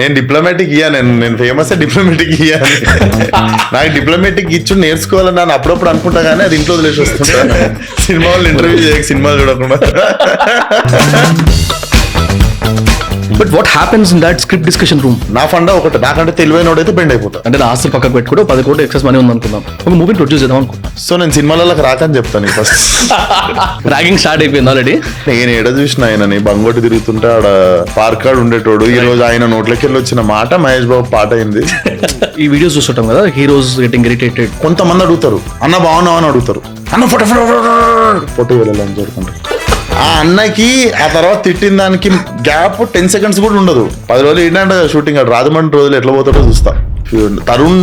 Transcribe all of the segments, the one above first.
నేను డిప్లొమాటిక్ నేను famous diplomatic నాకు డిప్లొమాటిక్ ఇచ్చి నేర్చుకోవాలని నేను అప్పుడప్పుడు అనుకుంటా కానీ అది ఇంట్లో వదిలేసి వస్తుంటా. సినిమా వాళ్ళు ఇంటర్వ్యూ చేయక సినిమాలు చూడకుండా. But what happens in that script discussion room? నా ఫండా ఒకటి, నాకంటే తెలివైన వాడైతే బెండ్ అయిపోతా. అంటే నా ఆస్తులు పక్కకు పెట్టుకుంటే 10 కోట్లు ఎక్సెస్ మనీ ఉంది అనుకుందాం, ఒక మూవీ ప్రొడ్యూస్ చేద్దాం అనుకుంటాం. సో నేను సినిమాలకు రాకని చెప్తాను ఫస్ట్. ర్యాగింగ్ స్టార్ట్ అయిపోయింది ఆల్రెడీ. నేను ఎడ చూసిన ఆయనని బంగోటి తిరుగుతుంటే ఆడ పార్క్ కార్డ్ ఉండేటోడు. ఈ రోజు ఆయన నోట్లకి వెళ్ళి వచ్చిన మాట మహేష్ బాబు పాట అయింది. ఈ వీడియోస్ చూస్తుంటాం కదా, హీరోస్ గెటింగ్ ఇరిటేటెడ్. కొంతమంది అడుగుతారు అన్న బాగున్నావు అని అడుగుతారు, అన్న ఫోటో వెళ్ళాలని జరుగుతుంటారు. ఆ అన్నకి ఆ తర్వాత తిట్టిన దానికి గ్యాప్ 10 seconds కూడా ఉండదు. 10 రోజులు ఏంటంటే షూటింగ్ రాజమండ్రి రోజులు ఎట్లా పోతాడో చూస్తా. తరుణ్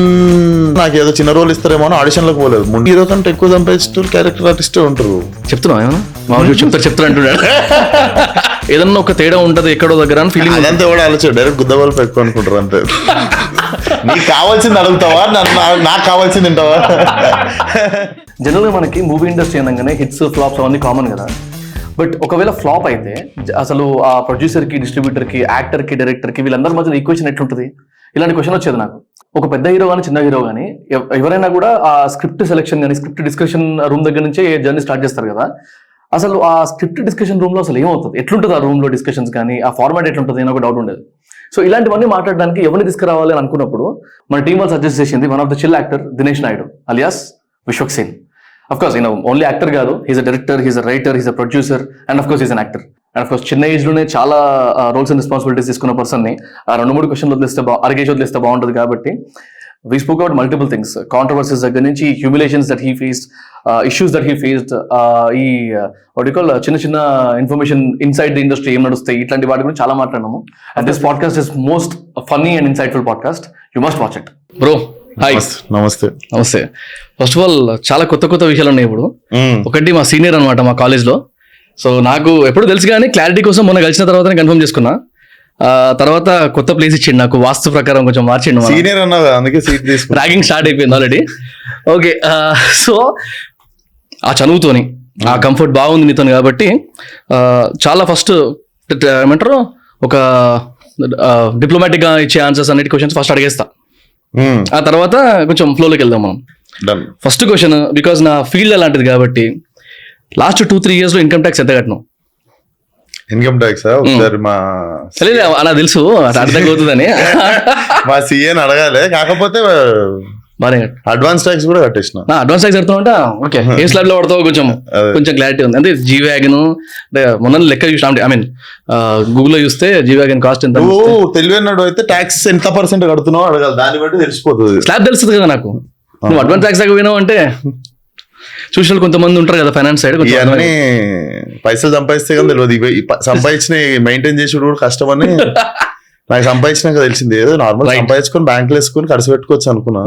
నాకు ఏదో చిన్న రోల్ ఇస్తారేమో అని ఆడిషన్ లోకి పోలేదు. ముందు హీరో కంటే ఎక్కువ సంపాదించే క్యారెక్టర్ ఆర్టిస్ట్ ఉంటారు. చెప్తున్నా ఏమన్నా మామూలు చెప్తారు అంటున్నాడు. ఏదన్నా ఒక తేడా ఉంటది ఎక్కడో దగ్గర అని ఫీలింగ్. అదంతా కూడా ఆలోచన డైరెక్ట్ గుద్దవాళ్ళు పెట్టుకో అనుకుంటారు అంతే. నీకు కావాల్సింది అడుగుతావా, నాకు కావాల్సింది తింటావా? జనరల్ గా మనకి మూవీ ఇండస్ట్రీ అనగానే హిట్స్ ఫ్లాప్స్ అవన్నీ కామన్ కదా. బట్ ఒకవేళ ఫ్లాప్ అయితే అసలు ఆ ప్రొడ్యూసర్ కి, డిస్ట్రిబ్యూటర్ కి, యాక్టర్ కి, డైరెక్టర్ కి వీళ్ళందరి మధ్య ఈక్వేషన్ ఎట్లుంటది? ఇలాంటి క్వశ్చన్ వచ్చేది నాకు. ఒక పెద్ద హీరో కానీ చిన్న హీరో కానీ ఎవరైనా కూడా ఆ స్క్రిప్ట్ సెలెక్షన్ కానీ స్క్రిప్ట్ డిస్కషన్ రూమ్ దగ్గర నుంచే జర్నీ స్టార్ట్ చేస్తారు కదా. అసలు ఆ స్క్రిప్ట్ డిస్కషన్ రూమ్ లో అసలు ఏమవుతుంది, ఎట్లుంటుంది ఆ రూమ్ లో డిస్కషన్స్ కానీ, ఆ ఫార్మాట్ ఎట్లుంటుంది అని ఒక డౌట్ ఉండేది. సో ఇలాంటివన్నీ మాట్లాడడానికి ఎవరిని తీసుకురావాలి అని అనుకున్నప్పుడు మన టీం వాళ్ళు సజెస్ట్ చేసింది one of the chill actor Dinesh Naidu alias Vishwak Sen. Of course, only actor కాదు, he's a director, he's a writer, he's a producer and of course he's an actor. And of course చిన్న ఏజ్ లోనే చాలా roles and responsibilities తీసుకున్న person ని 2-3 క్వశ్చన్లు వదిలేస్తే బాగుంటుంది. కాబట్టి we spoke about multiple things, controversies దగ్గర నుంచి, humiliations that he faced, issues that he faced, ఈ చిన్న చిన్న ఇన్ఫర్మేషన్ ఇన్సైడ్ ది ఇండస్ట్రీ ఏం నడుస్తాయి, ఇట్లాంటి వాటి గురించి చాలా మాట్లాడినాము. And this podcast is most funny and insightful podcast. You must watch it. Bro hi. నమస్తే. ఫస్ట్ ఆఫ్ ఆల్ చాలా కొత్త విషయాలు ఉన్నాయి ఇప్పుడు. ఒకటి మా సీనియర్ అనమాట మా కాలేజ్ లో. సో నాకు ఎప్పుడు తెలుసు కానీ క్లారిటీ కోసం మొన్న కలిసిన తర్వాత కన్ఫర్మ్ చేసుకున్నా. తర్వాత కొత్త ప్లేస్ ఇచ్చిండు నాకు, వాస్తు ప్రకారం కొంచెం మార్చిండు. సీనియర్ అన్నా అందుకే సీట్ తీసుకున్నా. ర్యాగింగ్ స్టార్ట్ అయిపోయింది ఆల్రెడీ. ఓకే, సో ఆ చదువుతోని ఆ కంఫర్ట్ బాగుంది నీతో కాబట్టి చాలా ఫస్ట్ ఏమంటారు ఒక డిప్లొమాటిక్ గా ఇచ్చే ఆన్సర్స్ అన్నిటి క్వశ్చన్స్ ఫస్ట్ అడిగేస్తా. ఆ తర్వాత కొంచెం ఫ్లోలోకి వెళ్దాం మనం. ఫస్ట్ క్వశ్చన్, బికాస్ నా ఫీల్డ్ అలాంటిది కాబట్టి, లాస్ట్ 2-3 years లో ఇన్కమ్ ట్యాక్స్ ఎంత కట్టినావు? ఇన్కమ్ ట్యాక్స్ ఒకసారి అలా తెలుసు అర్థం అవుతుందని మా సీఏని అడగాలి. కాకపోతే అడ్వాన్స్ ట్యాక్స్ కూడా కట్టేసిన. అడ్వాన్స్ ట్యాక్స్ కడుతున్నా. ఓకే, ఏ స్లాబ్ లో పడతావు కొంచెం క్లారిటీ ఉంది. అంటే జీ వ్యాగన్ మొన్న లెక్క చూసిన, ఐ మీన్ గూగుల్లో చూస్తే జీ వ్యాగన్ కాస్ట్ ఎంత. తెలివైనడు అయితే ట్యాక్స్ ఎంత % కడుతున్నావు అడగాలి, దాన్ని బట్టి తెలిసిపోతుంది. స్లాబ్ తెలుస్తుంది కదా నాకు. నువ్వు అడ్వాన్స్ ట్యాక్స్ దాకా పోయినావు అంటే చూసిన కొంతమంది ఉంటారు కదా ఫైనాన్స్ సైడ్, ఇవన్నీ పైసలు సంపాదిస్తే కానీ తెలియదు. సంపాదించిన మెయింటైన్ చేసి కూడా కష్టం అని నాకు సంపాదించినాక తెలిసింది. ఏదో నార్మల్ సంపాదించుకొని బ్యాంకులు వేసుకొని ఖర్చు పెట్టుకోవచ్చు అనుకున్నా.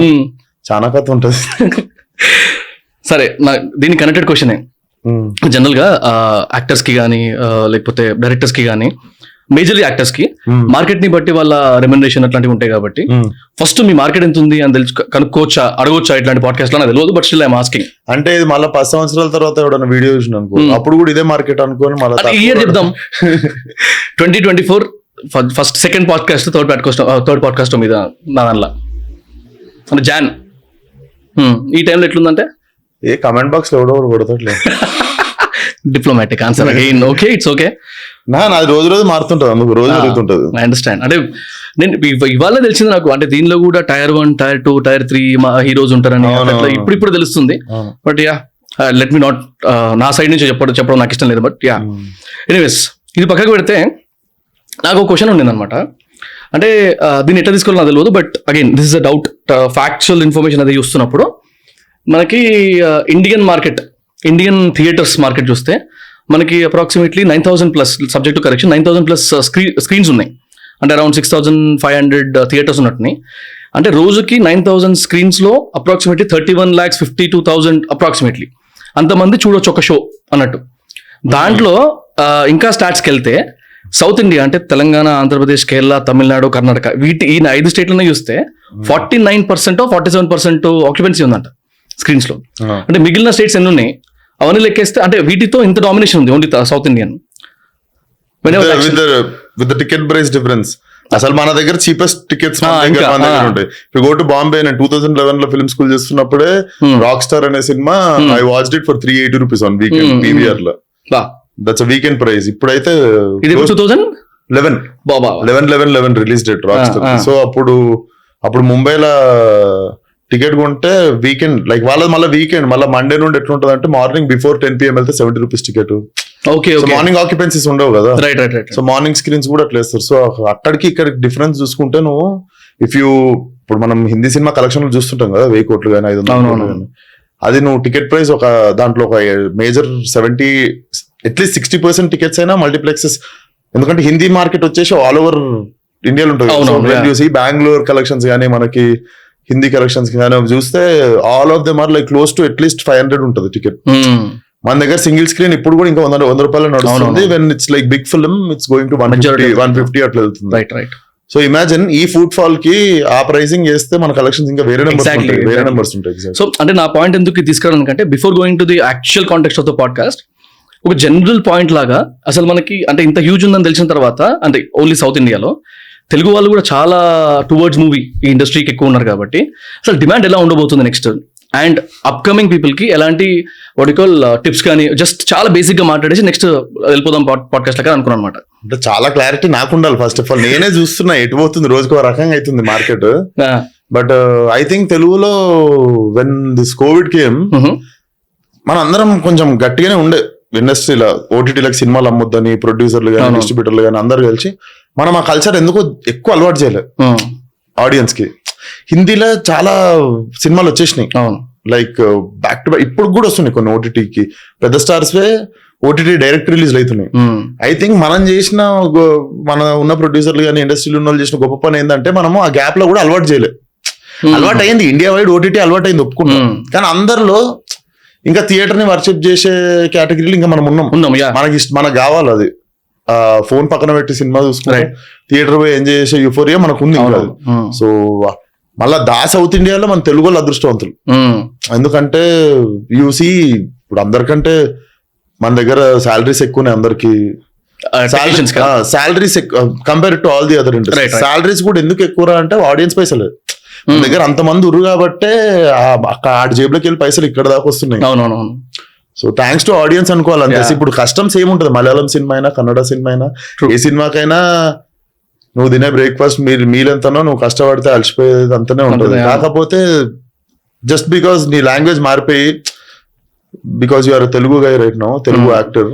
చాలా కథ ఉంటది. సరే, దీనికి కనెక్టెడ్ క్వశ్చనే. జనరల్ గా యాక్టర్స్ కి కానీ లేకపోతే డైరెక్టర్స్ కి కానీ, మేజర్లీ యాక్టర్స్ కి మార్కెట్ ని బట్టి వాళ్ళ రెమ్యునరేషన్ అట్లాంటివి ఉంటాయి కాబట్టి, ఫస్ట్ మీ మార్కెట్ ఎంత ఉంది అని కనుక్కోవచ్చా, అడగొచ్చా ఇట్లాంటి పాడ్కాస్ట్ లో? తెలియదు, బట్ స్టిల్ ఐఎమ్ ఆస్కింగ్. అంటే ఇది మళ్ళీ 10 సంవత్సరాల తర్వాత ఎవడన్నా వీడియో చూసిన అనుకో, అప్పుడు కూడా ఇదే మార్కెట్ అనుకోని మళ్ళీ ఇయర్ చెప్దాం. 2024 first second podcast, third podcast మీద నా దానిలో అంటే జాన్ ఈ టైంలో ఎట్లుందంటే ఏ కమెంట్ బాక్స్ లో ఎవడో కొడతట్లేదు. Diplomatic answer again. Okay, it's okay. నాది రోజు మారుతుంటది, అందుకు రోజు జరుగుతుంటది. I understand. అంటే నేను ఇవాళ తెలిసింది నాకు, అంటే దీనిలో కూడా Tier 1, Tier 2, Tier 3 మా హీరోస్ ఉంటారని ఇప్పుడు తెలుస్తుంది. But yeah, let me not నా సైడ్ నుంచి చెప్పడం నాకు ఇష్టం లేదు. బట్ యా, ఎనీవేస్ ఇది పక్కకు పెడితే నాకు ఒక క్వశ్చన్ ఉండింది అనమాట. అంటే దీన్ని ఎట్లా తీసుకోవాలో నాకు తెలియదు. But again this is a doubt. Factual information అది చూస్తున్నప్పుడు మనకి ఇండియన్ థియేటర్స్ మార్కెట్ చూస్తే మనకి approximately 9,000+ subject to correction 9,000+ screens ఉన్నాయి. అంటే అరౌండ్ 6,500 థియేటర్స్ ఉన్నట్టుని. అంటే రోజుకి 9,000 స్క్రీన్స్ లో అప్రాక్సిమేట్లీ 31,52,000 అప్రాక్సిమేట్లీ అంతమంది చూడొచ్చు ఒక షో అన్నట్టు. దాంట్లో ఇంకా స్టాట్స్కి వెళ్తే సౌత్ ఇండియా అంటే తెలంగాణ, ఆంధ్రప్రదేశ్, కేరళ, తమిళనాడు, కర్ణాటక ఈ 5 స్టేట్లను చూస్తే 49% 47% ఆక్యుపెన్సీ ఉందంట స్క్రీన్స్ లో. అంటే మిగిలిన స్టేట్స్ ఎన్ని ఉన్నాయి అవన్నీ లెక్కేస్తే అంటే వీటితో ఇంత డామినేషన్ ఉంది only south Indian. With the ticket price difference అసలు మన దగ్గర చీపెస్ట్ టికెట్స్ ఇంకా, ఉంటాయి. ఇప్పుడు గో టు బాంబే, నేను 2011 లో ఫిల్మ్ స్కూల్ చేస్తున్నప్పుడే రాక్ స్టార్ అనే సినిమా I watched it for 380 rupees on weekend PVR లో. That's a weekend price. ఇప్పుడైతే 11 release date rock star. So అప్పుడు ముంబైలో టికెట్ కొంటే వీకెండ్ లైక్ వాళ్ళది మళ్ళీ వీకెండ్ మళ్ళీ మండే నుండి ఎట్లుంటది అంటే మార్నింగ్ బిఫోర్ 10 PM వెళ్తే 70 రూపీస్ టికెట్. మార్నింగ్ ఆక్యుపెన్సీస్ ఉండవు కదా, సో మార్నింగ్ స్క్రీన్స్ కూడా అట్లా వేస్తారు. సో అక్కడికి ఇక్కడికి డిఫరెన్స్ చూసుకుంటే నువ్వు ఇప్పుడు మనం హిందీ సినిమా కలెక్షన్లు చూస్తుంటాం కదా, 1000 కోట్లు కానీ 500 కోట్లు కానీ, అది నువ్వు టికెట్ ప్రైస్ దాంట్లో ఒక మేజర్ 70 అట్లీస్ట్ 60% టికెట్స్ అయినా మల్టీప్లెక్సెస్. ఎందుకంటే హిందీ మార్కెట్ వచ్చేసి ఆల్ ఓవర్ ఇండియాలో ఉంటుంది. బెంగళూరు కలెక్షన్స్ కానీ మనకి హిందీ కలెక్షన్స్ కానీ చూస్తే all of them are like close to at least 500 ఉంటుంది టికెట్. మన దగ్గర సింగిల్ స్క్రీన్ ఇప్పుడు కూడా ఇంకా 100 రూపాయలు నడుస్తుంది. When it's like big film it's going to 150 అట్లా వెళ్తుంది. సో ఇమాజిన్ ఈ ఫుడ్ ఫాల్ కి ఆ ప్రైసింగ్ చేస్తే మన కలెక్షన్స్ ఇంకా వేరే నెంబర్స్ ఉంటాయి. సో అంటే నా పాయింట్ ఎందుకు తీసుకురావడానికంటే before going to the actual context of the podcast, ఒక జనరల్ పాయింట్ లాగా అసలు మనకి అంటే ఇంత హ్యూజ్ ఉందని తెలిసిన తర్వాత, అంటే ఓన్లీ సౌత్ ఇండియాలో తెలుగు వాళ్ళు కూడా చాలా టువర్డ్స్ మూవీ ఈ ఇండస్ట్రీకి ఎక్కువ ఉన్నారు కాబట్టి అసలు డిమాండ్ ఎలా ఉండబోతుంది నెక్స్ట్, అండ్ అప్కమింగ్ పీపుల్ కి ఎలాంటి వాటికల్ టిప్స్ కానీ జస్ట్ చాలా బేసిక్ గా మాట్లాడేసి నెక్స్ట్ వెళ్ళిపోదాం పాడ్కాస్ట్ లాగా అనుకున్నాను అనమాట. అంటే చాలా క్లారిటీ నాకు ఉండాలి. ఫస్ట్ ఆఫ్ ఆల్ నేనే చూస్తున్నా ఎటు పోతుంది, రోజుకో రకంగా అవుతుంది మార్కెట్. బట్ ఐ థింక్ తెలుగులో వెన్ దిస్ కోవిడ్ కేమ్ మన అందరం కొంచెం గట్టిగానే ఉండే ఇండస్ట్రీలో. ఓటీటీలకు సినిమాలు అమ్మొద్దని ప్రొడ్యూసర్లు కానీ డిస్ట్రిబ్యూటర్లు కానీ అందరు కలిసి మనం ఆ కల్చర్ ఎందుకు ఎక్కువ అలవాటు చేయలేదు ఆడియన్స్ కి. హిందీలో చాలా సినిమాలు వచ్చేసినాయి లైక్ బ్యాక్ టు బ్యాక్. ఇప్పుడు కూడా వస్తున్నాయి కొన్ని ఓటీటీకి, పెద్ద స్టార్స్ ఓటీటీ డైరెక్ట్ రిలీజ్ అవుతున్నాయి. ఐ థింక్ మన ఉన్న ప్రొడ్యూసర్లు కానీ ఇండస్ట్రీలో ఉన్న వాళ్ళు చేసిన గొప్ప పని ఏంటంటే మనము ఆ గ్యాప్ లో కూడా అలవాటు చేయలేదు. అలవాటు అయింది, ఇండియా వైడ్ ఓటీటీ అలవాటు అయింది ఒప్పుకున్నాం. కానీ అందరిలో ఇంకా థియేటర్ ని వర్షిప్ చేసే కేటగిరీలో ఇంకా మనం ఉన్నాం. మనకు కావాలి అది. ఫోన్ పక్కన పెట్టి సినిమా చూసుకుంటే థియేటర్ పోయి ఎంజాయ్ చేసే యూఫోరియా మనకు ఉంది. సో మళ్ళా సౌత్ ఇండియాలో మన తెలుగు వాళ్ళు అదృష్టవంతులు. ఎందుకంటే యూసీ ఇప్పుడు అందరికంటే మన దగ్గర శాలరీస్ ఎక్కువనే అందరికి. Salaries compare to all the other industry. Salaries కూడా ఎందుకు ఎక్కువ అంటే ఆడియన్స్ పైసలు మన దగ్గర అంతమంది ఉర్రు కాబట్టే ఆడి జేబులోకి వెళ్ళి పైసలు ఇక్కడ దాకా వస్తున్నాయి. సో థ్యాంక్స్ టు ఆడియన్స్ అనుకోవాలి అంతే. ఇప్పుడు కష్టం సేమ్ ఉంటుంది, మలయాళం సినిమా అయినా కన్నడ సినిమా అయినా ఏ సినిమాకైనా నువ్వు తినే బ్రేక్ఫాస్ట్ మీల్ ఎంతనో నువ్వు కష్టపడితే అలసిపోయేది అంతనే ఉంటుంది. కాకపోతే జస్ట్ బికాస్ నీ లాంగ్వేజ్ మారిపోయి, because you are Telugu guy right now, Telugu actor,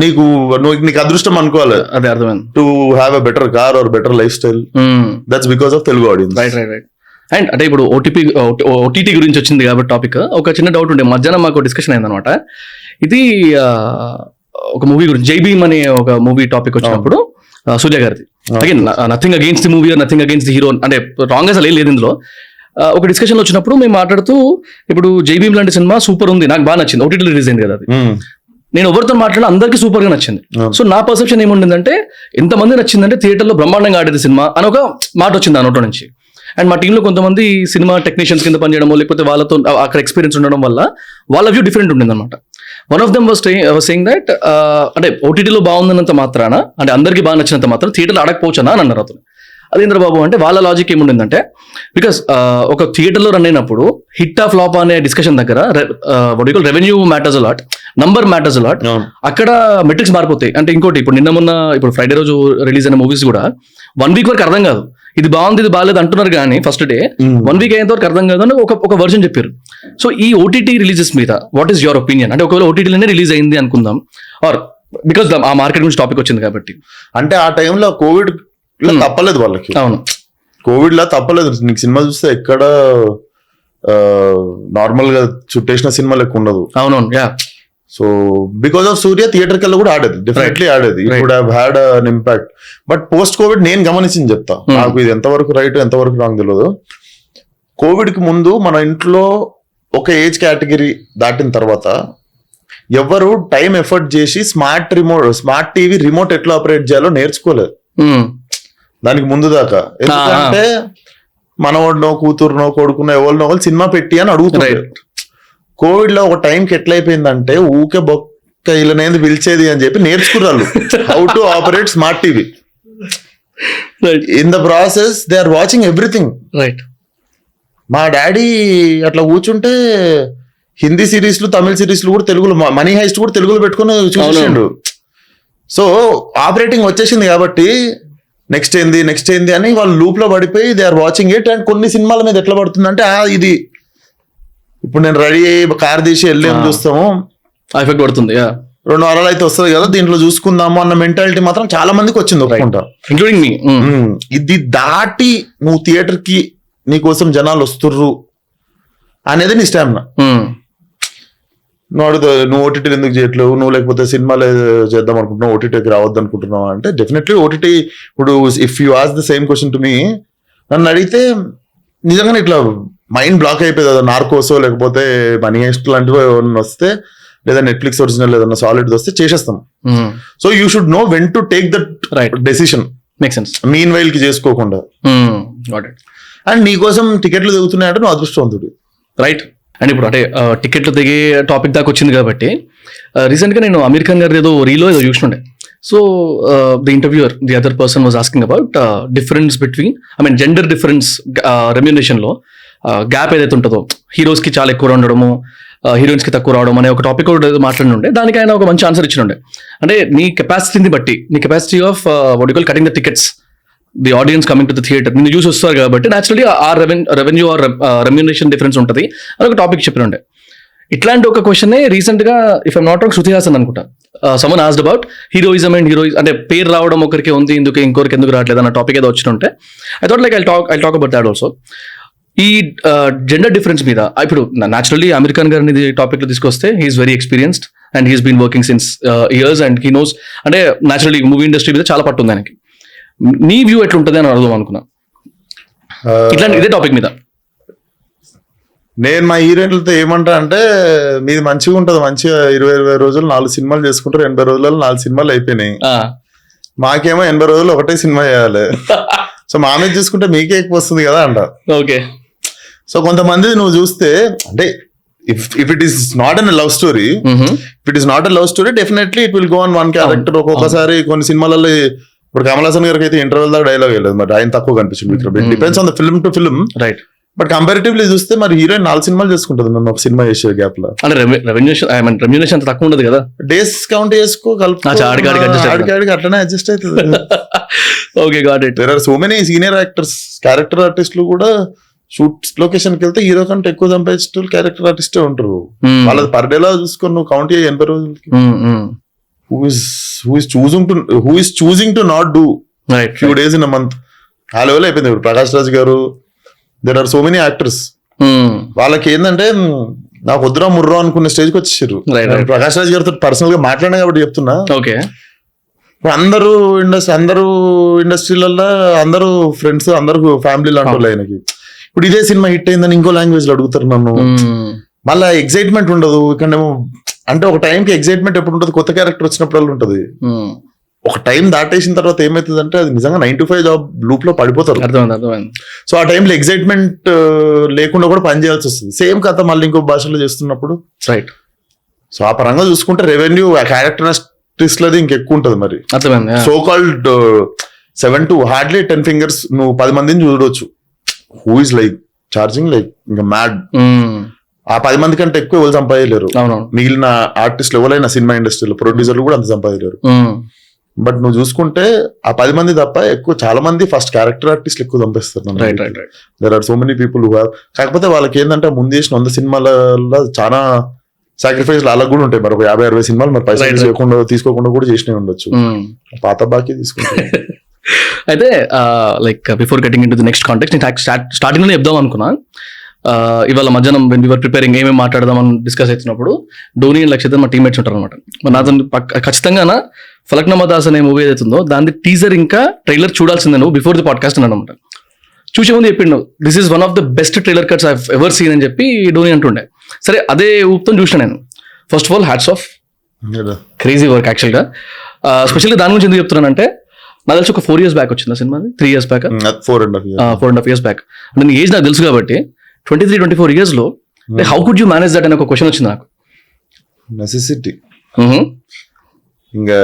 నీకు అదృష్టం అనుకోవాలి. అదే అర్థమైంది. To have a better car or better lifestyle, that's because of Telugu audience. Right. And అంటే ఇప్పుడు ఓటీటీ గురించి వచ్చింది కాబట్టి టాపిక్, ఒక చిన్న డౌట్ ఉండే మధ్యాహ్నం మాకు డిస్కషన్ అయిందనమాట. ఇది ఒక మూవీ గురించి, జై భీమ్ అనే ఒక మూవీ టాపిక్ వచ్చినప్పుడు సూర్య గారిది. Again nothing against the movie, nothing against the hero, అంటే రాంగ్ అసలు ఏం లేదు ఇందులో. ఒక డిస్కషన్ వచ్చినప్పుడు మేము మాట్లాడుతూ, ఇప్పుడు జై భీమ్ లాంటి సినిమా సూపర్ ఉంది, నాకు బాగా నచ్చింది, ఓటీటీ రిలీజ్ అయింది కదా అది. నేను ఎవరితో మాట్లాడినా అందరికీ సూపర్ గా నచ్చింది. సో నా పర్సెప్షన్ ఏముండిందంటే, ఎంతమంది నచ్చిందంటే థియేటర్లో బ్రహ్మాండంగా ఆడేది సినిమా అని ఒక మాట వచ్చింది ఆ నోట నుంచి. అండ్ మా టీంలో కొంతమంది సినిమా టెక్నీషియన్స్ కింద పనిచేయడమో లేకపోతే వాళ్ళతో అక్కడ ఎక్స్పీరియన్స్ ఉండడం వల్ల వాళ్ళ వ్యూ డిఫరెంట్ ఉండింది అనమాట. One of them was saying that అంటే ఓటీటీలో బాగుందన్నంత మాత్రాన, అంటే అందరికీ బాగా నచ్చినంత మాత్రం థియేటర్లో ఆడకపోవచ్చు అని అన్నారు అతను. అదేంద్ర బాబు అంటే వాళ్ళ లాజిక్ ఏముండిందంటే, బికాస్ ఒక థియేటర్లో రన్ అయినప్పుడు హిట్ ఆ ఫ్లాప్ అనే డిస్కషన్ దగ్గర revenue matters allot, number matters allot, అక్కడ మెట్రిక్స్ మారిపోతాయి. అంటే ఇంకోటి, ఇప్పుడు ఇప్పుడు ఫ్రైడే రోజు రిలీజ్ అయిన మూవీస్ కూడా 1 వీక్ వరకు అర్థం కాదు, ఇది బాగుంది ఇది బాగాలేదు అంటున్నారు కానీ ఫస్ట్ డే 1 వీక్ అయ్యేంత వరకు అర్థం కాదు అని ఒక వర్షన్ చెప్పారు. సో ఈ ఓటీటీ రిలీజెస్ మీద వాట్ ఈస్ యువర్ ఒపీనియన్? అంటే ఒకవేళ ఓటీటీలోనే రిలీజ్ అయింది అనుకుందాం, ఆర్ బికాస్ ఆ మార్కెట్ గురించి టాపిక్ వచ్చింది కాబట్టి. అంటే ఆ టైంలో కోవిడ్ తప్పలేదు వాళ్ళకి. అవును, కోవిడ్ లా తప్పలేదు. నీకు సినిమా చూస్తే ఎక్కడ నార్మల్ గా చుట్టేసిన సినిమాలు ఎక్కువ ఉండదు. అవునవును, yeah. So because of Surya theatre కల్లా కూడా ఆడేది, డెఫినెట్లీ ఆడేది. It would have had an impact. But post covid నేను గమనించింది చెప్తా, నాకు ఇది ఎంతవరకు రైట్ ఎంతవరకు రాంగ్ తెలియదు. కోవిడ్ కి ముందు మన ఇంట్లో ఒక ఏజ్ కేటగిరీ దాటిన తర్వాత ఎవరు టైం ఎఫర్ట్ చేసి స్మార్ట్ టీవీ రిమోట్ ఎట్లా ఆపరేట్ చేయాలో నేర్చుకోలేదు దానికి ముందు దాకా. ఎందుకంటే మనవాడినో కూతురునో కొడుకునో ఎవరినో ఒకరు సినిమా పెట్టి అని అడుగుతున్నారు. కోవిడ్ లో ఒక టైంకి ఎట్లయిపోయిందంటే ఊకే బొక్క ఇలానేది పిలిచేది అని చెప్పి నేర్చుకున్నారు how to operate smart TV. Right in the process they are watching everything. Right. మా డాడీ అట్లా కూర్చుంటే హిందీ సిరీస్లు తమిళ సిరీస్లు కూడా తెలుగులో, మనీ హైస్ట్ కూడా తెలుగులో పెట్టుకుని చూసిండు. సో ఆపరేటింగ్ వచ్చేసింది కాబట్టి నెక్స్ట్ ఏంది అని వాళ్ళు లూప్ లో పడిపోయి they are watching it. And కొన్ని సినిమాల మీద ఎట్లా పడుతుందంటే ఇది ఇప్పుడు నేను రెడీ అయ్యి కార్ తీసి వెళ్ళేం చూస్తాము, ఎఫెక్ట్ పడుతుంది. 2 వారాలు అయితే వస్తుంది కదా దీంట్లో చూసుకుందాము అన్న మెంటాలిటీ మాత్రం చాలా మందికి వచ్చింది ఒప్పుకుంటా, ఇంక్లూడింగ్ మీ. ఇది దాటి నువ్వు థియేటర్ కి నీకోసం జనాలు వస్తుర్రు అనేది నీ స్టామినా. నువ్వు అడుగుతావు నువ్వు ఓటీటీలు ఎందుకు చేయట్లేవు, నువ్వు లేకపోతే సినిమాలు చేద్దాం అనుకుంటున్నావు, ఓటీటీకి రావద్దు అనుకుంటున్నావు అంటే డెఫినెట్లీ ఓటీటీ. ఇప్పుడు if you ask the same question to me, నన్ను అడిగితే నిజంగానే ఇట్లా మైండ్ బ్లాక్ అయిపోయింది కదా, నార్కోసో లేకపోతే మనీ హెస్ట్ లాంటివి ఏమన్నా వస్తే, లేదా నెట్ఫ్లిక్స్ ఒరిజినల్ ఏదన్నా సాలిడ్ వస్తే చేసేస్తాం. So you should know when to take that decision. Make sense. Mean while కి చేసుకోకుండా. అండ్ నీకోసం టికెట్లు దిగుతున్నాయంటే నువ్వు అదృష్టవంతుడు. రైట్. అండ్ ఇప్పుడు అంటే టికెట్లు దిగే టాపిక్ దాకా వచ్చింది కాబట్టి రీసెంట్గా నేను అమీర్ ఖాన్ గారి ఏదో రీలో ఏదో చూస్తుండే. So the interviewer the other person was asking about difference between gender difference రెమ్యునరేషన్లో గ్యాప్ ఏదైతే ఉంటుందో, హీరోస్కి చాలా ఎక్కువ ఉండడము, హీరోయిన్స్కి తక్కువ రావడం అనే ఒక టాపిక్ మాట్లాడి దానికి ఆయన ఒక మంచి ఆన్సర్ ఇచ్చినుండే. అంటే నీ కెపాసిటీని బట్టి, నీ capacity of what you call cutting the tickets, the audience coming to the theatre, నిన్ను చూసి వస్తారు కాబట్టి న్యాచురలీ ఆ రెవెన్యూ ఆర్ రెమ్యునరేషన్ డిఫరెన్స్ ఉంటుంది అని ఒక టాపిక్ చెప్పినుండే. ఇట్లాంటి ఒక క్వశ్చన్ రీసెంట్ గా if I'm not wrong Shruti Haasan అనుకుంటా someone asked about heroism and heroism, అంటే పేరు రావడం ఒకరికి ఉంది ఇంకొకరికి ఎందుకు రావట్లేదు అన్న టాపిక్ ఏదో వచ్చినుంటే I thought like I talk about that also. ఈ జెండర్ డిఫరెన్స్ మీద ఇప్పుడు న్యాచురల్లీ అమీర్ ఖాన్ గారిని టాపిక్ లో తీసుకొస్తే he's very experienced and he's been working since years and he knows, అంటే న్యాచురల్లీ మూవీ ఇండస్ట్రీ మీద చాలా పట్టు ఉంది ఆయనకి. నీ వ్యూ ఎట్లుంటది అని అడుగుదాం అనుకున్నా ఇట్లాంటి ఇదే టాపిక్ మీద. నేను మా హీరోయిన్లతో ఏమంటా అంటే, మీది మంచిగా ఉంటది, మంచిగా 20 రోజులు 4 సినిమాలు చేసుకుంటారు, 80 రోజులలో 4 సినిమాలు అయిపోయినాయి, మాకేమో 80 రోజులు ఒకటే సినిమా చేయాలి, సో మా మీద చూసుకుంటే మీకే ఎక్కువ వస్తుంది కదా అంట. ఓకే. సో కొంతమంది నువ్వు చూస్తే అంటే if it is not an love story, if it is not a love story definitely it will go on one character. ఒక్కొక్కసారి కొన్ని సినిమాలలో ఇప్పుడు కమల్ హాసన్ గారికి అయితే ఇంటర్వెల్ దాకా డైలాగ్ వెళ్ళదు, మరి ఆయన తక్కువ కనిపించింది. Depends on the film to film. Right. But comparatively చూస్తే మరి హీరోయిన్ 4 సినిమాలు చేసుకుంటుంది మేము ఒక సినిమా చేసే గ్యాప్ లో. అంటే రెమ్యునరేషన్ అంత తక్కువ ఉండదు కదా, డేస్ కౌంట్ చేసుకో ఆడికి అట్లనే అడ్జస్ట్ అవుతుంది. Okay, got it. There are so many senior actors, character ఆర్టిస్టులు కూడా షూట్ లొకేషన్ కి వెళ్తే హీరో కంటే ఎక్కువ సంపాదించే క్యారెక్టర్ ఆర్టిస్టే ఉంటారు. వాళ్ళది పర్ డే లా చూసుకొని నువ్వు కౌంట్ చేయ 80 రోజులకి. who is choosing to not do few days in a month. ఆ లెవెల్ అయిపోయింది ఇప్పుడు ప్రకాష్ రాజ్ గారు. There are so many actors, వాళ్ళకి ఏంటంటే నాకు వద్దురా ముర్రా అనుకునే స్టేజ్కి వచ్చేసారు. ప్రకాష్ రాజ్ గారితో పర్సనల్ గా మాట్లాడినా కాబట్టి చెప్తున్నా. ఓకే. అందరూ ఇండస్ట్రీలలో అందరూ ఫ్రెండ్స్, అందరూ ఫ్యామిలీ లాంటి వాళ్ళు ఆయనకి. ఇప్పుడు ఇదే సినిమా హిట్ అయిందని ఇంకో లాంగ్వేజ్ లో అడుగుతారు నన్ను, మళ్ళీ ఎగ్జైట్మెంట్ ఉండదు. ఇక్కడేమో అంటే ఒక టైంకి ఎగ్జైట్మెంట్ ఎప్పుడు ఉంటుంది, కొత్త క్యారెక్టర్ వచ్చినప్పుడు ఉంటుంది. ఒక టైం దాటేసిన తర్వాత ఏమవుతుంది అంటే అది నిజంగా 9 to 5 జాబ్ లూప్ లో పడిపోతారు. సో ఆ టైంలో ఎగ్జైట్మెంట్ లేకుండా కూడా పని చేయాల్సి వస్తుంది. సేమ్ కథ మళ్ళీ ఇంకో భాషలో చేస్తున్నప్పుడు. రైట్. సో ఆ పరంగా చూసుకుంటే రెవెన్యూ ఆ క్యారెక్టర్ ఆర్టిస్ట్ లది ఇంకెక్కువ ఉంటుంది. మరి so called 7 to hardly 10 fingers నువ్వు 10 మందిని చూడవచ్చు. Who is like charging like ఇంకా మ్యాడ్. ఆ 10 మంది కంటే ఎక్కువ ఎవరు సంపాదలేరు. మిగిలిన ఆర్టిస్టులు ఎవరైనా సినిమా ఇండస్ట్రీలో ప్రొడ్యూసర్లు కూడా అంత సంపాదలేరు. బట్ నువ్వు చూసుకుంటే ఆ 10 మంది తప్ప ఎక్కువ చాలా మంది ఫస్ట్ క్యారెక్టర్ ఆర్టిస్టులు ఎక్కువ సంపాదిస్తారు. There are so many people who have. కాకపోతే వాళ్ళకి ఏంటంటే ముందు చేసిన 100 సినిమాలలో చాలా సాక్రిఫైస్ అలా కూడా ఉంటాయి. మరి ఒక 50-60 సినిమాలు మరి పైసలు తీసుకోకుండా కూడా చేసినవి ఉండొచ్చు. పాత బాకీ తీసుకుంటారు. అయితే like before getting in to the next context, నేను స్టార్టింగ్ లోనే చెప్దాం అనుకున్నా. ఇవాళ మధ్యాహ్నం వెన్ యూఆర్ ప్రిపేరింగ్ ఏమేమి మాట్లాడదామని డిస్కస్ అవుతున్నప్పుడు ధోని అండ్ లక్షిత్ మా టీమ్మేట్స్ ఉంటారు అనమాట. నాతో ఖచ్చితంగా ఫలక్నామా దాస్ అనే మూవీ ఏదైతుందో దాని టీజర్ ఇంకా ట్రైలర్ చూడాల్సిందే నువ్వు బిఫోర్ ది పాడ్కాస్ట్ అన్నాడు అనమాట. చూసే ముందు చెప్పిండు this is one of the best trailer cuts I ever seen అని చెప్పి ధోని అంటుండే. సరే అదే ఊపుతో చూసిన నేను. First of all hats off, crazy work యాక్చువల్గా. స్పెషల్లీ దాని గురించి ఎందుకు చెప్తున్నానంటే నాకు తెలిసి ఒక 4 years బ్యాక్ వచ్చింది cinema, 3 years back, 4.5 years back. అంటే నీ ఏజ్ నాకు తెలుసు కాబట్టి 23-24 years లో how could you manage that అనే ఒక క్వశ్చన్ వచ్చింది నాకు. నెసెసిటీ. ఇంకా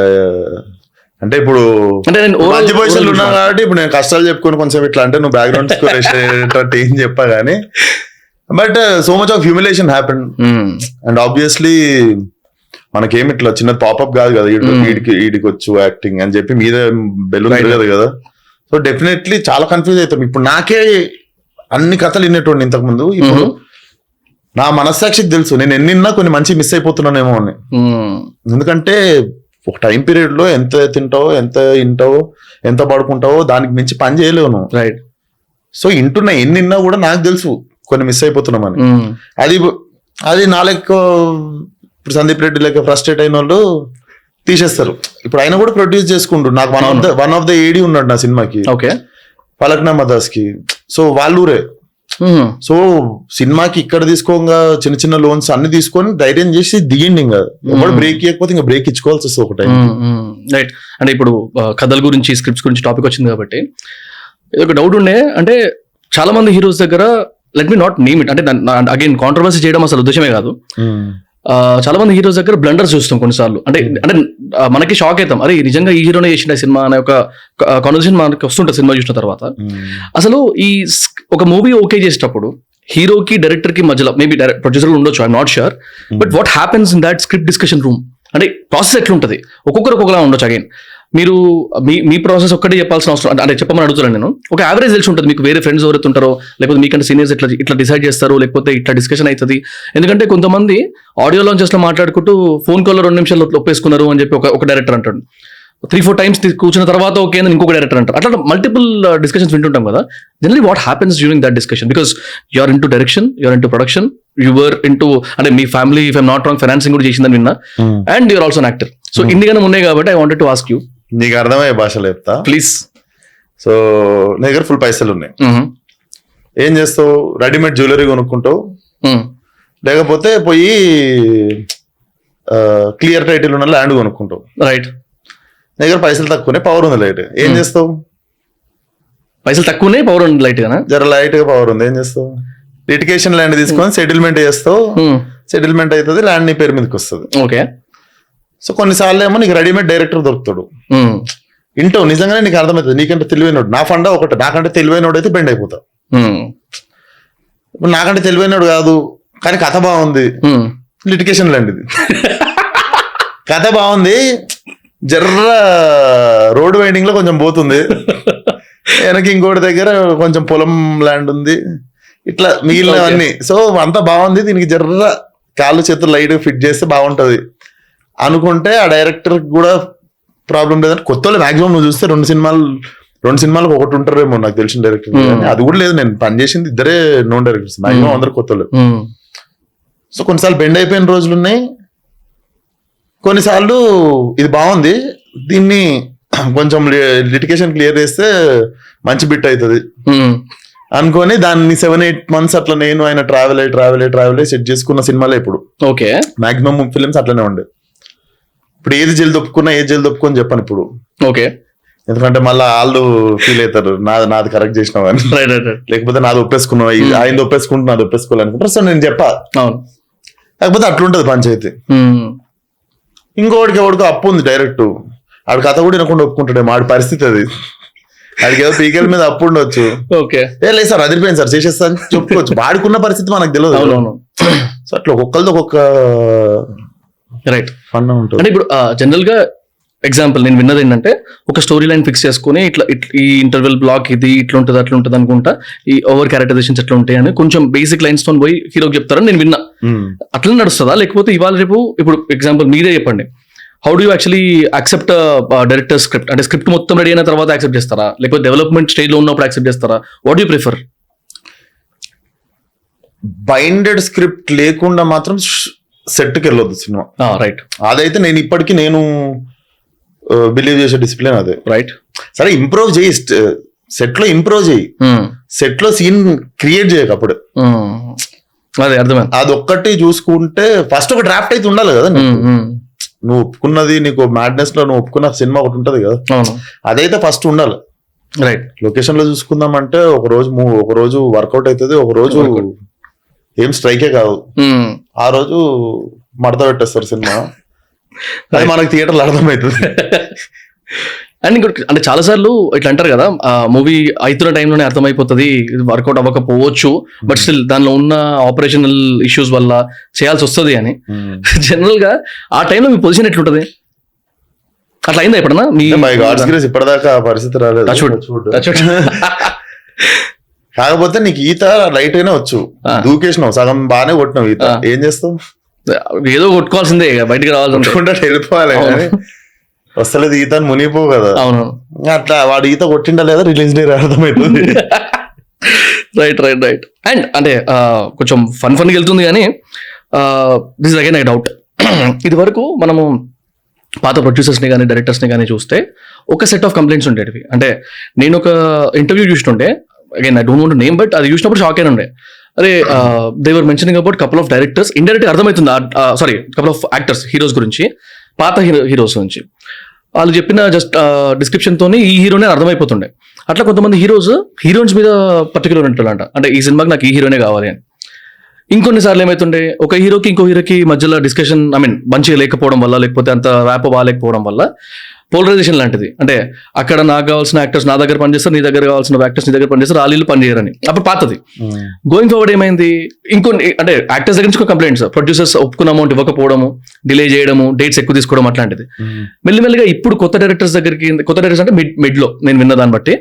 అంటే ఇప్పుడు అంటే నేను మంచి పొజిషన్ ఉన్నాను కాబట్టి ఇప్పుడు నేను కష్టాలు చెప్పుకొని కొంచెం ఇట్లా అంటే నువ్వు బ్యాక్గ్రౌండ్ స్కోర్ వేసేటట్టు ఏం చెప్పా గానీ but so much of humiliation happen and obviously మనకేమి ఇట్లా చిన్న పాపప్ కాదు కదా వీడికి వచ్చు యాక్టింగ్ అని చెప్పి మీద బెలూన్ తిరగదు కదా. సో డెఫినెట్లీ చాలా కన్ఫ్యూజ్ అవుతాం. ఇప్పుడు నాకే అన్ని కథలు వినేటోండి ఇంతకు ముందు. ఇప్పుడు నా మనస్సాక్షికి తెలుసు నేను ఎన్నిన్నా కొన్ని మంచి మిస్ అయిపోతున్నానేమో అని. ఎందుకంటే ఒక టైం పీరియడ్ లో ఎంత తింటావో ఎంత వింటావో ఎంత పడుకుంటావో దానికి మించి పని చేయలేవు. రైట్. సో ఇంటున్నా ఎన్నిన్నా కూడా నాకు తెలుసు కొన్ని మిస్ అయిపోతున్నామని. అది నా లెక్క ఇప్పుడు సందీప్ రెడ్డి లెక్క ఫ్రస్ట్రేట్ అయిన వాళ్ళు తీసేస్తారు. ఇప్పుడు ఆయన కూడా ప్రొడ్యూస్ చేసుకుంటారు. నాకు వన్ ఆఫ్ ద ఏడీ ఉన్నాడు నా సినిమాకి, పలక్నామా దాస్ కి. సో వాళ్ళూరే. సో సినిమాకి ఇక్కడ తీసుకోగా చిన్న చిన్న లోన్స్ అన్ని తీసుకొని ధైర్యం చేసి దిగిండి. ఇంకా ఎవరు బ్రేక్ ఇవ్వకపోతే ఇంకా బ్రేక్ ఇచ్చుకోవాల్సి వస్తుంది ఒక టైం. రైట్. అంటే ఇప్పుడు కథల గురించి స్క్రిప్ట్స్ గురించి టాపిక్ వచ్చింది కాబట్టి ఇది ఒక డౌట్ ఉండే. అంటే చాలా మంది హీరోస్ దగ్గర let me not name it, అంటే అగైన్ కాంట్రవర్సీ చేయడం అసలు ఉద్దేశమే కాదు. చాలా మంది హీరోస్ దగ్గర బ్లండర్స్ చూస్తాం కొన్నిసార్లు. అంటే మనకి షాక్ అవుతాం, అరే నిజంగా ఈ హీరోనే చేసిన సినిమా అనే ఒక కాన్వర్సేషన్ మనకి వస్తుంటుంది సినిమా చూసిన తర్వాత. అసలు ఈ ఒక మూవీ ఓకే చేసేటప్పుడు హీరోకి డైరెక్టర్ కి మధ్యలో మేబీ ప్రొడ్యూసర్ ఉండొచ్చు, I'm not sure, but what happens in that script discussion room? అంటే ప్రాసెస్ ఎట్లుంటది? ఒక్కొక్కరు ఒక్కొక్కలా ఉండొచ్చు. అగైన్ మీరు మీ ప్రాసెస్ ఒక్కటే చెప్పాల్సిన అవసరం, అంటే చెప్పమని అడుగుతున్నాను నేను. ఒక యావరేజ్ తెలిసి ఉంటుంది మీకు, వేరే ఫ్రెండ్స్ ఎవరైతే ఉంటారో లేకపోతే మీకంటే సీనియర్స్ ఇట్లా డిసైడ్ చేస్తారు, లేకపోతే ఇట్లా డిస్కషన్ అవుతుంది. ఎందుకంటే కొంతమంది ఆడియో లాంచెస్ లో మాట్లాడుకుంటూ ఫోన్ కాల్లో 2 నిమిషాలు ఒప్పేసుకున్నారు అని చెప్పి ఒక డైరెక్టర్ అంటాడు. 3-4 times కూర్చున్న తర్వాత ఓకే అని ఇంకొక డైరెక్టర్ అంటారు. అట్లా మల్టిపుల్ డిస్కషన్స్ వింటుంటాం కదా. Generally what happens during that discussion? Because you're into direction, you're into production, you're into, అంటే మీ family if I'm not wrong financing కూడా చేసిందని విన్నా, and you're also an actor. So ఇన్నిగానే ఉన్నాయి కాబట్టి I wanted to ask you. నీకు అర్థమయ్యే భాషలో చెప్తా ప్లీజ్. సో నా దగ్గర ఫుల్ పైసలు ఉన్నాయి. ఏం చేస్తావు? రెడీమేడ్ జ్యువెలరీ కొనుక్కుంటావు, లేకపోతే పోయి క్లియర్ టైటిల్ ఉన్న ల్యాండ్ కొనుక్కుంటావు. రైట్. దగ్గర పైసలు తక్కువనే, పవర్ ఉంది లైట్. ఏం చేస్తావు? పైసలు తక్కువనే పవర్ ఉంది లైట్ గా, జర లైట్ గా పవర్ ఉంది. ఏం చేస్తావు? లిటికేషన్ ల్యాండ్ తీసుకొని సెటిల్మెంట్ చేస్తావు. సెటిల్మెంట్ అవుతుంది, ల్యాండ్ నీ పేరు మీదకి వస్తుంది. ఓకే. సో కొన్నిసార్లు ఏమో నీకు రెడీమేడ్ డైరెక్టర్ దొరుకుతాడు. ఇంటో నిజంగానే నీకు అర్థమవుతుంది, నీకంటే తెలివైనడు. నా ఫండా ఒకటి, నాకంటే తెలివైనడు అయితే బెండ్ అయిపోతావు. ఇప్పుడు నాకంటే తెలివైనడు కాదు కానీ కథ బాగుంది, లిటికేషన్ ల్యాండ్ ఇది. కథ బాగుంది, జర్ర రోడ్ వైండింగ్ లో కొంచెం పోతుంది, వెనక ఇంకోటి దగ్గర కొంచెం పొలం ల్యాండ్ ఉంది, ఇట్లా మిగిలినవన్నీ. సో అంతా బాగుంది, దీనికి జర్ర కాళ్ళు చేతులు లైట్ ఫిట్ చేస్తే బాగుంటది అనుకుంటే ఆ డైరెక్టర్ కూడా ప్రాబ్లం లేదంటే. కొత్త వాళ్ళు మాక్సిమం నువ్వు చూస్తే 2 సినిమాలకు ఒకటి ఉంటారేమో నాకు తెలిసిన డైరెక్టర్. అది కూడా లేదు, నేను పనిచేసింది ఇద్దరే నోన్ డైరెక్టర్స్, మాక్సిమం అందరు కొత్త వాళ్ళు. సో కొన్నిసార్లు బెండ్ అయిపోయిన రోజులు ఉన్నాయి, కొన్నిసార్లు ఇది బాగుంది, దీన్ని కొంచెం లిటికేషన్ క్లియర్ చేస్తే మంచి బిట్ అవుతుంది అనుకొని దాన్ని 7-8 months అట్లా నేను ఆయన ట్రావెల్ అయ్యి సెట్ చేసుకున్న సినిమాలే ఇప్పుడు. ఓకే. మాక్సిమం ఫిలిమ్స్ అట్లనే ఉండే. ఇప్పుడు ఏది జల్ది ఒప్పుకొని చెప్పాను ఇప్పుడు. ఓకే. ఎందుకంటే మళ్ళీ వాళ్ళు ఫీల్ అవుతారు, నాది కరెక్ట్ చేసినావు అని, లేకపోతే నాది ఒప్పేసుకున్నావు, ఆయన ఒప్పేసుకుంటూ నాది ఒప్పేసుకోవాలనుకుంటారు. సో నేను చెప్పా, లేకపోతే అట్లుంటది పంచాయతీ. ఇంకోటికి అప్పు ఉంది డైరెక్ట్, ఆడి కథ కూడా వినకుండా ఒప్పుకుంటాడేమో, ఆడి పరిస్థితి అది. ఆడికి ఏదో పీకేల మీద అప్పు ఉండొచ్చు. ఓకే, లేదు సార్ అదిరిపోయింది సార్ చేసేస్తా అని చెప్పుకోవచ్చు. వాడుకున్న పరిస్థితి మనకు తెలియదు. సో అట్లా ఒక్కొక్కరితో ఒక్కొక్క రైట్ ఫన్ ఉంటుంది. అంటే ఇప్పుడు జనరల్ గా ఎగ్జాంపుల్ నేను విన్నది ఏంటంటే, ఒక స్టోరీ లైన్ ఫిక్స్ చేసుకుని ఇట్లా ఈ ఇంటర్వెల్ బ్లాక్ ఇది ఇట్లా ఉంటుంది అట్లా ఉంటుంది అనుకుంటా, ఈ ఓవర్ క్యారెక్టరైజేషన్స్ ఎట్లా ఉంటాయి అని కొంచెం బేసిక్ లైన్స్ తో పోయి హీరోకి చెప్తారని నేను విన్నా. అట్లా నడుస్తుందా, లేకపోతే ఇవాళ రేపు ఇప్పుడు ఎగ్జాంపుల్ మీరే చెప్పండి, how do you actually accept director script? అంటే స్క్రిప్ట్ మొత్తం రెడీ అయిన తర్వాత యాక్సెప్ట్ చేస్తారా, లేకపోతే డెవలప్మెంట్ స్టేజ్ లో ఉన్నప్పుడు యాక్సెప్ట్ చేస్తారా? What you prefer? Binded script లేకుండా మాత్రం సెట్కి వెళ్ళొద్దు సినిమా. రైట్, అదైతే నేను ఇప్పటికీ బిలీవ్ చేసే డిసిప్లిన్ అదే. రైట్, సరే ఇంప్రూవ్ చేయి, సెట్ లో ఇంప్రూవ్ చేయి, సెట్ లో సీన్ క్రియేట్ చేయక అప్పుడు. అదే అర్థమైంది. అదొక్కటి చూసుకుంటే ఫస్ట్ ఒక డ్రాఫ్ట్ అయితే ఉండాలి కదా. నువ్వు ఒప్పుకున్నది, నీకు మ్యాడ్నెస్ లో నువ్వు ఒప్పుకున్న సినిమా ఒకటి ఉంటది కదా, అదైతే ఫస్ట్ ఉండాలి. రైట్, లొకేషన్ లో చూసుకుందాం అంటే ఒక రోజు వర్కౌట్ అవుతుంది, ఒక రోజు ఏం స్ట్రైకే కాదు, ఆ రోజు మడత పెట్టేస్తారు సినిమా. అది మనకి థియేటర్లో అర్థమవుతుంది. అండ్ ఇంకోటి అంటే చాలా సార్లు ఇట్లా అంటారు కదా, మూవీ అవుతున్న టైంలోనే అర్థమైపోతుంది, ఇది వర్కౌట్ అవ్వకపోవచ్చు, బట్ స్టిల్ దానిలో ఉన్న ఆపరేషనల్ ఇష్యూస్ వల్ల చేయాల్సి వస్తుంది అని. జనరల్ గా ఆ టైంలో మీ పొజిషన్ ఎట్లుంటది? అట్లా అయిందా ఎప్పుడన్నా మీ బై గాడ్స్ గ్రేస్ ఇప్పటిదాకా ఆ పరిస్థితి రాలేదు. కాకపోతే నీకు ఈత లైట్ అయినా వచ్చు, దూకేసినావు, సగం బాగానే కొట్టినావు ఈత, ఏం చేస్తావు? ఏదో కొట్టుకోవాల్సిందే, బయటికి రావాల్సిందే, వెళ్ళిపోవాలి. వస్తలేదు ఈత అని మునిగిపోవు కదా. అవును, అట్లా వాడు ఈత కొట్టిండా లేదా రిలీజ్ డే అర్థమవుతుంది. Right right right. అండ్ అంటే కొంచెం ఫన్గా వెళ్తుంది కానీ దిస్ అగైన్ ఐ డౌట్. ఇది వరకు మనము పాత ప్రొడ్యూసర్స్ని కానీ డైరెక్టర్స్ని కానీ చూస్తే ఒక సెట్ ఆఫ్ కంప్లైంట్స్ ఉండేవి. అంటే నేను ఒక ఇంటర్వ్యూ చూస్తుంటే, again I don't want name, but అది చూసినప్పుడు షాక్ అయిన ఉండే. అరే they were mentioning about couple of directors, indirect అర్థమవుతుంది, sorry couple of actors, heroes గురించి, పాత హీరోస్ గురించి వాళ్ళు చెప్పిన జస్ట్ డిస్క్రిప్షన్ తోని ఈ హీరోనే అర్థమైపోతుండే. అట్లా కొంతమంది హీరోయిన్స్ మీద పర్టికులర్ ఉంటుందంట, అంటే ఈ సినిమాకి నాకు ఈ హీరోనే కావాలి అని. ఇంకొన్నిసార్లు ఏమైతుండే, ఒక హీరోకి ఇంకో హీరోకి మధ్యలో డిస్కషన్ మంచిగా లేకపోవడం వల్ల, లేకపోతే అంత ర్యాప్ బాగాలేకపోవడం వల్ల పోలరైజేషన్ లాంటిది. అంటే అక్కడ నాకు కావాల్సిన యాక్టర్స్ నా దగ్గర పనిచేస్తారు, నీ దగ్గర కావాల్సిన యాక్టర్స్ నీ దగ్గర పనిచేస్తారు, వాళ్ళు పనిచేయరని. అప్పుడు పాతది. గోయింగ్ ఫార్వర్డ్ ఏమైంది, ఇంకొన్ని అంటే యాక్టర్స్ దగ్గర నుంచి కంప్లైంట్స్, ప్రొడ్యూసర్స్ ఒప్పుకున్న అమౌంట్ ఇవ్వకపోవడము, డిలే చేయడము, డేట్స్ ఎక్కువ తీసుకోవడం, అట్లాంటిది. మెల్లిమెల్లిగా ఇప్పుడు కొత్త డైరెక్టర్స్ అంటే మిడ్ లో నేను విన్న దాన్ని బట్టి,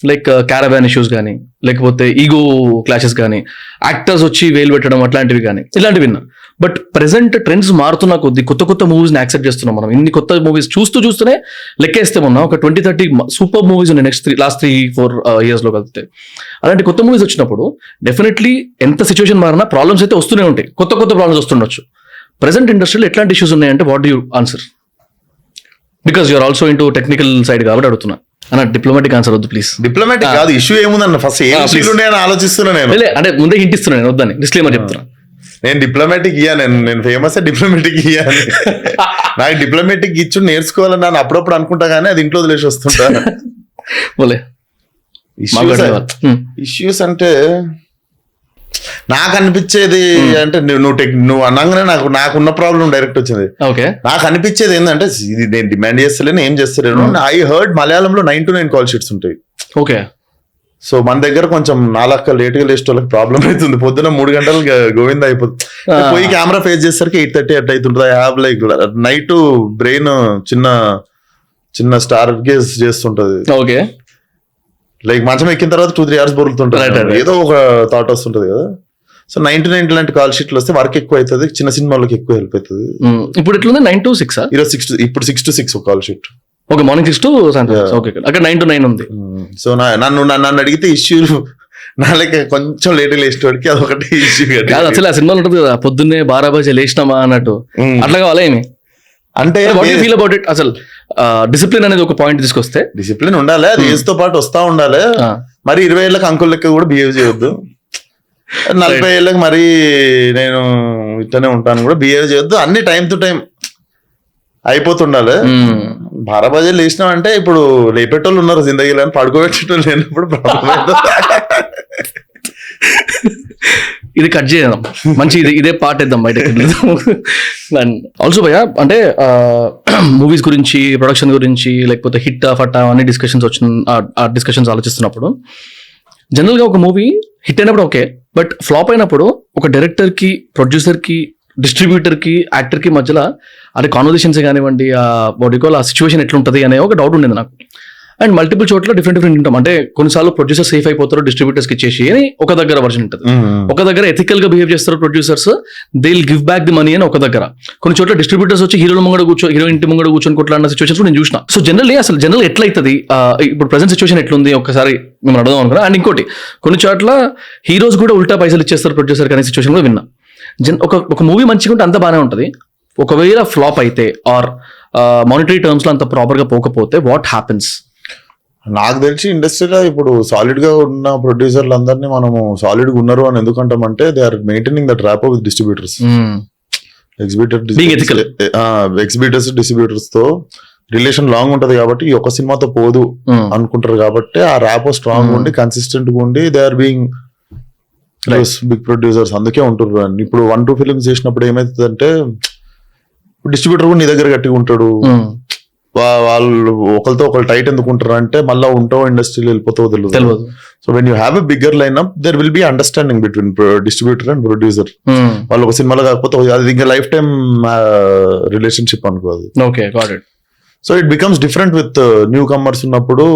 లైక్ క్యారవాన్ ఇష్యూస్ కానీ, లేకపోతే ఈగో క్లాషెస్ కానీ, యాక్టర్స్ వచ్చి వేలు పెట్టడం అట్లాంటివి కానీ, ఇలాంటివి విన్నా. బట్ ప్రెసెంట్ ట్రెండ్స్ మారుతున్న కొద్ది కొత్త కొత్త మూవీస్ ని యాక్సెప్ట్ చేస్తున్నాం మనం. ఇన్ని కొత్త మూవీస్ చూస్తూనే లెక్కేస్తే మొన్న ఒక 20-30 సూపర్ మూవీస్ ఉన్నాయి లాస్ట్ 3-4 years లో కలిపితే. అలాంటి కొత్త మూవీస్ వచ్చినప్పుడు డెఫినెట్లీ ఎంత సిచ్యువేషన్ మారినా ప్రాబ్లమ్స్ అయితే వస్తూనే ఉంటాయి, కొత్త కొత్త ప్రాబ్లమ్స్ వస్తుండొచ్చు. ప్రెసెంట్ ఇండస్ట్రీలో ఎట్లాంటి ఇష్యూస్ ఉన్నాయంటే what do you answer? Because you're also into technical side కాబట్టి అడుగుతున్నా. అన్న డిప్లొమాటిక్ ఆన్సర్ వద్దు ప్లీజ్. డిప్లొమాటిక్ కాదు, ఇష్యూ ఏముందన్న ఫస్ట్ ఆలోచిస్తున్నా నేను. అంటే ముందే హింట్ ఇస్తున్నాను, నేను వద్దని డిస్క్లైమర్ చెప్తున్నా. నేను డిప్లొమాటిక్ ఇయ్యా, నేను ఫేమస్ డిప్లొమాటిక్ ఇయ్యా. నాకు డిప్లొమాటిక్ ఇచ్చు నేర్చుకోవాలని నేను అప్పుడప్పుడు అనుకుంటా, కానీ అది ఇంట్లో వదిలేసి వస్తుంటా. ఇష్యూస్ అంటే నాకు అనిపించేది అంటే నువ్వు అనగానే నాకున్న ప్రాబ్లం డైరెక్ట్ వచ్చింది. నాకు అనిపించేది ఏంటంటే, ఇది నేను డిమాండ్ చేస్తలేను, ఏం చేస్తలేను. ఐ హర్డ్ మలయాళంలో 9 to 9 కాల్ షీట్స్ ఉంటాయి. ఓకే, సో మన దగ్గర కొంచెం 4 లేట్గా లేచే వాళ్ళకి ప్రాబ్లం అవుతుంది. పొద్దున 3 గంటలు గోవింద అయిపోతుంది. పోయి కెమెరా ఫేస్ చేసరికి 8:30 అట్ అవుతుంటుంది. I have like night brain చిన్న స్టార్ గేజ్ చేస్తుంటది. ఓకే, లైక్ మంచం ఎక్కిన తర్వాత 2-3 hours బొరులుతుంటుంది, ఏదో ఒక థాట్ వస్తుంటది కదా. సో 9 to 9 లాంటి కాల్ షీట్లు వస్తే వర్క్ ఎక్కువ అవుతుంది, చిన్న సినిమాలకు ఎక్కువ హెల్ప్ అవుతుంది. ఇప్పుడు ఎట్లుంది 9 to 6? ఇప్పుడు 6 to 6 call sheet. Okay, morning 6 to okay, అక్కడ 9 to 9 ఉంది. సో నన్ను అడిగితే ఇష్యూ నా లైక్ కొంచెం లేట్ లేచేవాడికి అదొకటి ఇష్యూ కాదు. అసలు ఆ సినిమాలో ఉంటుంది కదా, పొద్దున్నే 12 బజే లేచినామా అన్నట్టు, అట్లా కావాలా ఏమి? అంటే ఫీల్ అబౌట్ ఇట్? అసలు డిసిప్లిన్ అనేది ఒక పాయింట్ తీసుకొస్తే, డిసిప్లిన్ ఉండాలి, అది ఏజ్ తో పాటు వస్తా ఉండాలి. మరి 20 ఏళ్ళకి అంకుల్ లెక్క కూడా బిహేవ్ చేయొద్దు, 40 ఏళ్ళకి మరి నేను ఇట్లనే ఉంటాను కూడా బిహేవ్ చేయొద్దు. అన్ని టైం టు టైం అయిపోతుండాలి. 12 బజే లేచినాం అంటే ఇప్పుడు లేపేటోళ్ళు ఉన్నారు జిందగీలో, అని పడుకోబెట్టేటోళ్ళు లేనప్పుడు ప్రాబ్లం అవుతుంది. ఇది కట్ చేద్దాం, మంచి ఇదే పార్ట్ ఇద్దాం బయట. ఆల్సో భయ్యా, అంటే మూవీస్ గురించి, ప్రొడక్షన్ గురించి, లేకపోతే హిట్ ఫట్టా అన్ని డిస్కషన్స్ ఆలోచిస్తున్నప్పుడు, జనరల్ గా ఒక మూవీ హిట్ అయినప్పుడు ఓకే, బట్ ఫ్లాప్ అయినప్పుడు ఒక డైరెక్టర్ కి, ప్రొడ్యూసర్ కి, డిస్ట్రిబ్యూటర్ కి, యాక్టర్ కి మధ్యలో అది కాన్వర్సేషన్స్ కానివ్వండి, ఆ సిచ్యువేషన్ ఎట్లుంటది అనే ఒక డౌట్ ఉండేది నాకు. అండ్ మల్టిపుల్ చోట్ల డిఫరెంట్ ఉంటాం. అంటే కొన్నిసార్లు ప్రొడ్యూసర్ సేఫ్ అయిపోతారు, డిస్ట్రిబ్యూటర్స్ కి ఇచ్చేసి అని ఒక దగ్గర వర్షన్ ఉంటుంది. ఒక దగ్గర ఎథికల్ గా బిహేవ్ చేస్తారు producers, they will give back the money అని ఒక దగ్గర. కొన్ని చోట్ల డిస్ట్రిబ్యూటర్స్ వచ్చి హీరోల ముంగడ హీరోయిన్ ఇంటి ముంగడ కూర్చొని కొట్లాడిన సిచ్యువేషన్స్ నేను చూసిన. సో జనరల్ ఎట్లయితుంది ఇప్పుడు ప్రెసెంట్ సిచ్యువేషన్ ఎట్లుంది ఒకసారి మేము అడదాం అనుకున్నా. అండ్ ఇంకోటి, కొన్ని చోట్ల హీరోస్ కూడా ఉల్టా పైసలు ఇచ్చేస్తారు ప్రొడ్యూసర్ అనే సిచ్యువేషన్ కూడా విన్నా. ఒక మూవీ మంచిగా ఉంటే అంత బాగానే ఉంటది, ఒకవేళ ఫ్లాప్ అయితే ఆర్ మానిటరీ టర్మ్స్ లో అంత ప్రాపర్ గా పోకపోతే వాట్ హ్యాపెన్స్? నాకు తెలిసి ఇండస్ట్రీలో ఇప్పుడు సాలిడ్ గా ఉన్న ప్రొడ్యూసర్లు అందరినీ మనము సాలిడ్ గా ఉన్నారు అని ఎందుకంటామంటే, they are maintaining that rap with distributors. Exhibitors distributors తో రిలేషన్ లాంగ్ ఉంటది కాబట్టి ఒక సినిమాతో పోదు అనుకుంటారు. కాబట్టి ఆ ర్యాప్ స్ట్రాంగ్ ఉండి కన్సిస్టెంట్ గా ఉండి they are being big producers, అందుకే ఉంటారు. ఇప్పుడు 1-2 ఫిల్మ్స్ చేసినప్పుడు ఏమైతుందంటే, డిస్ట్రిబ్యూటర్ కూడా నీ దగ్గర గట్టిగా ఉంటాడు, వాళ్ళు ఒకరితో ఒకరు టైట్ ఎందుకుంటారు అంటే మళ్ళీ ఉంటావు ఇండస్ట్రీలో వెళ్ళిపోతావు తెలియదు. So when you have a bigger line up there will B understanding between distributor and producer. వాళ్ళు ఒక సినిమాలో కాకపోతే అది ఇంకా లైఫ్ టైమ్ రిలేషన్షిప్ అనుకో అది. Okay got it. So it becomes different with new comers ఉన్నప్పుడు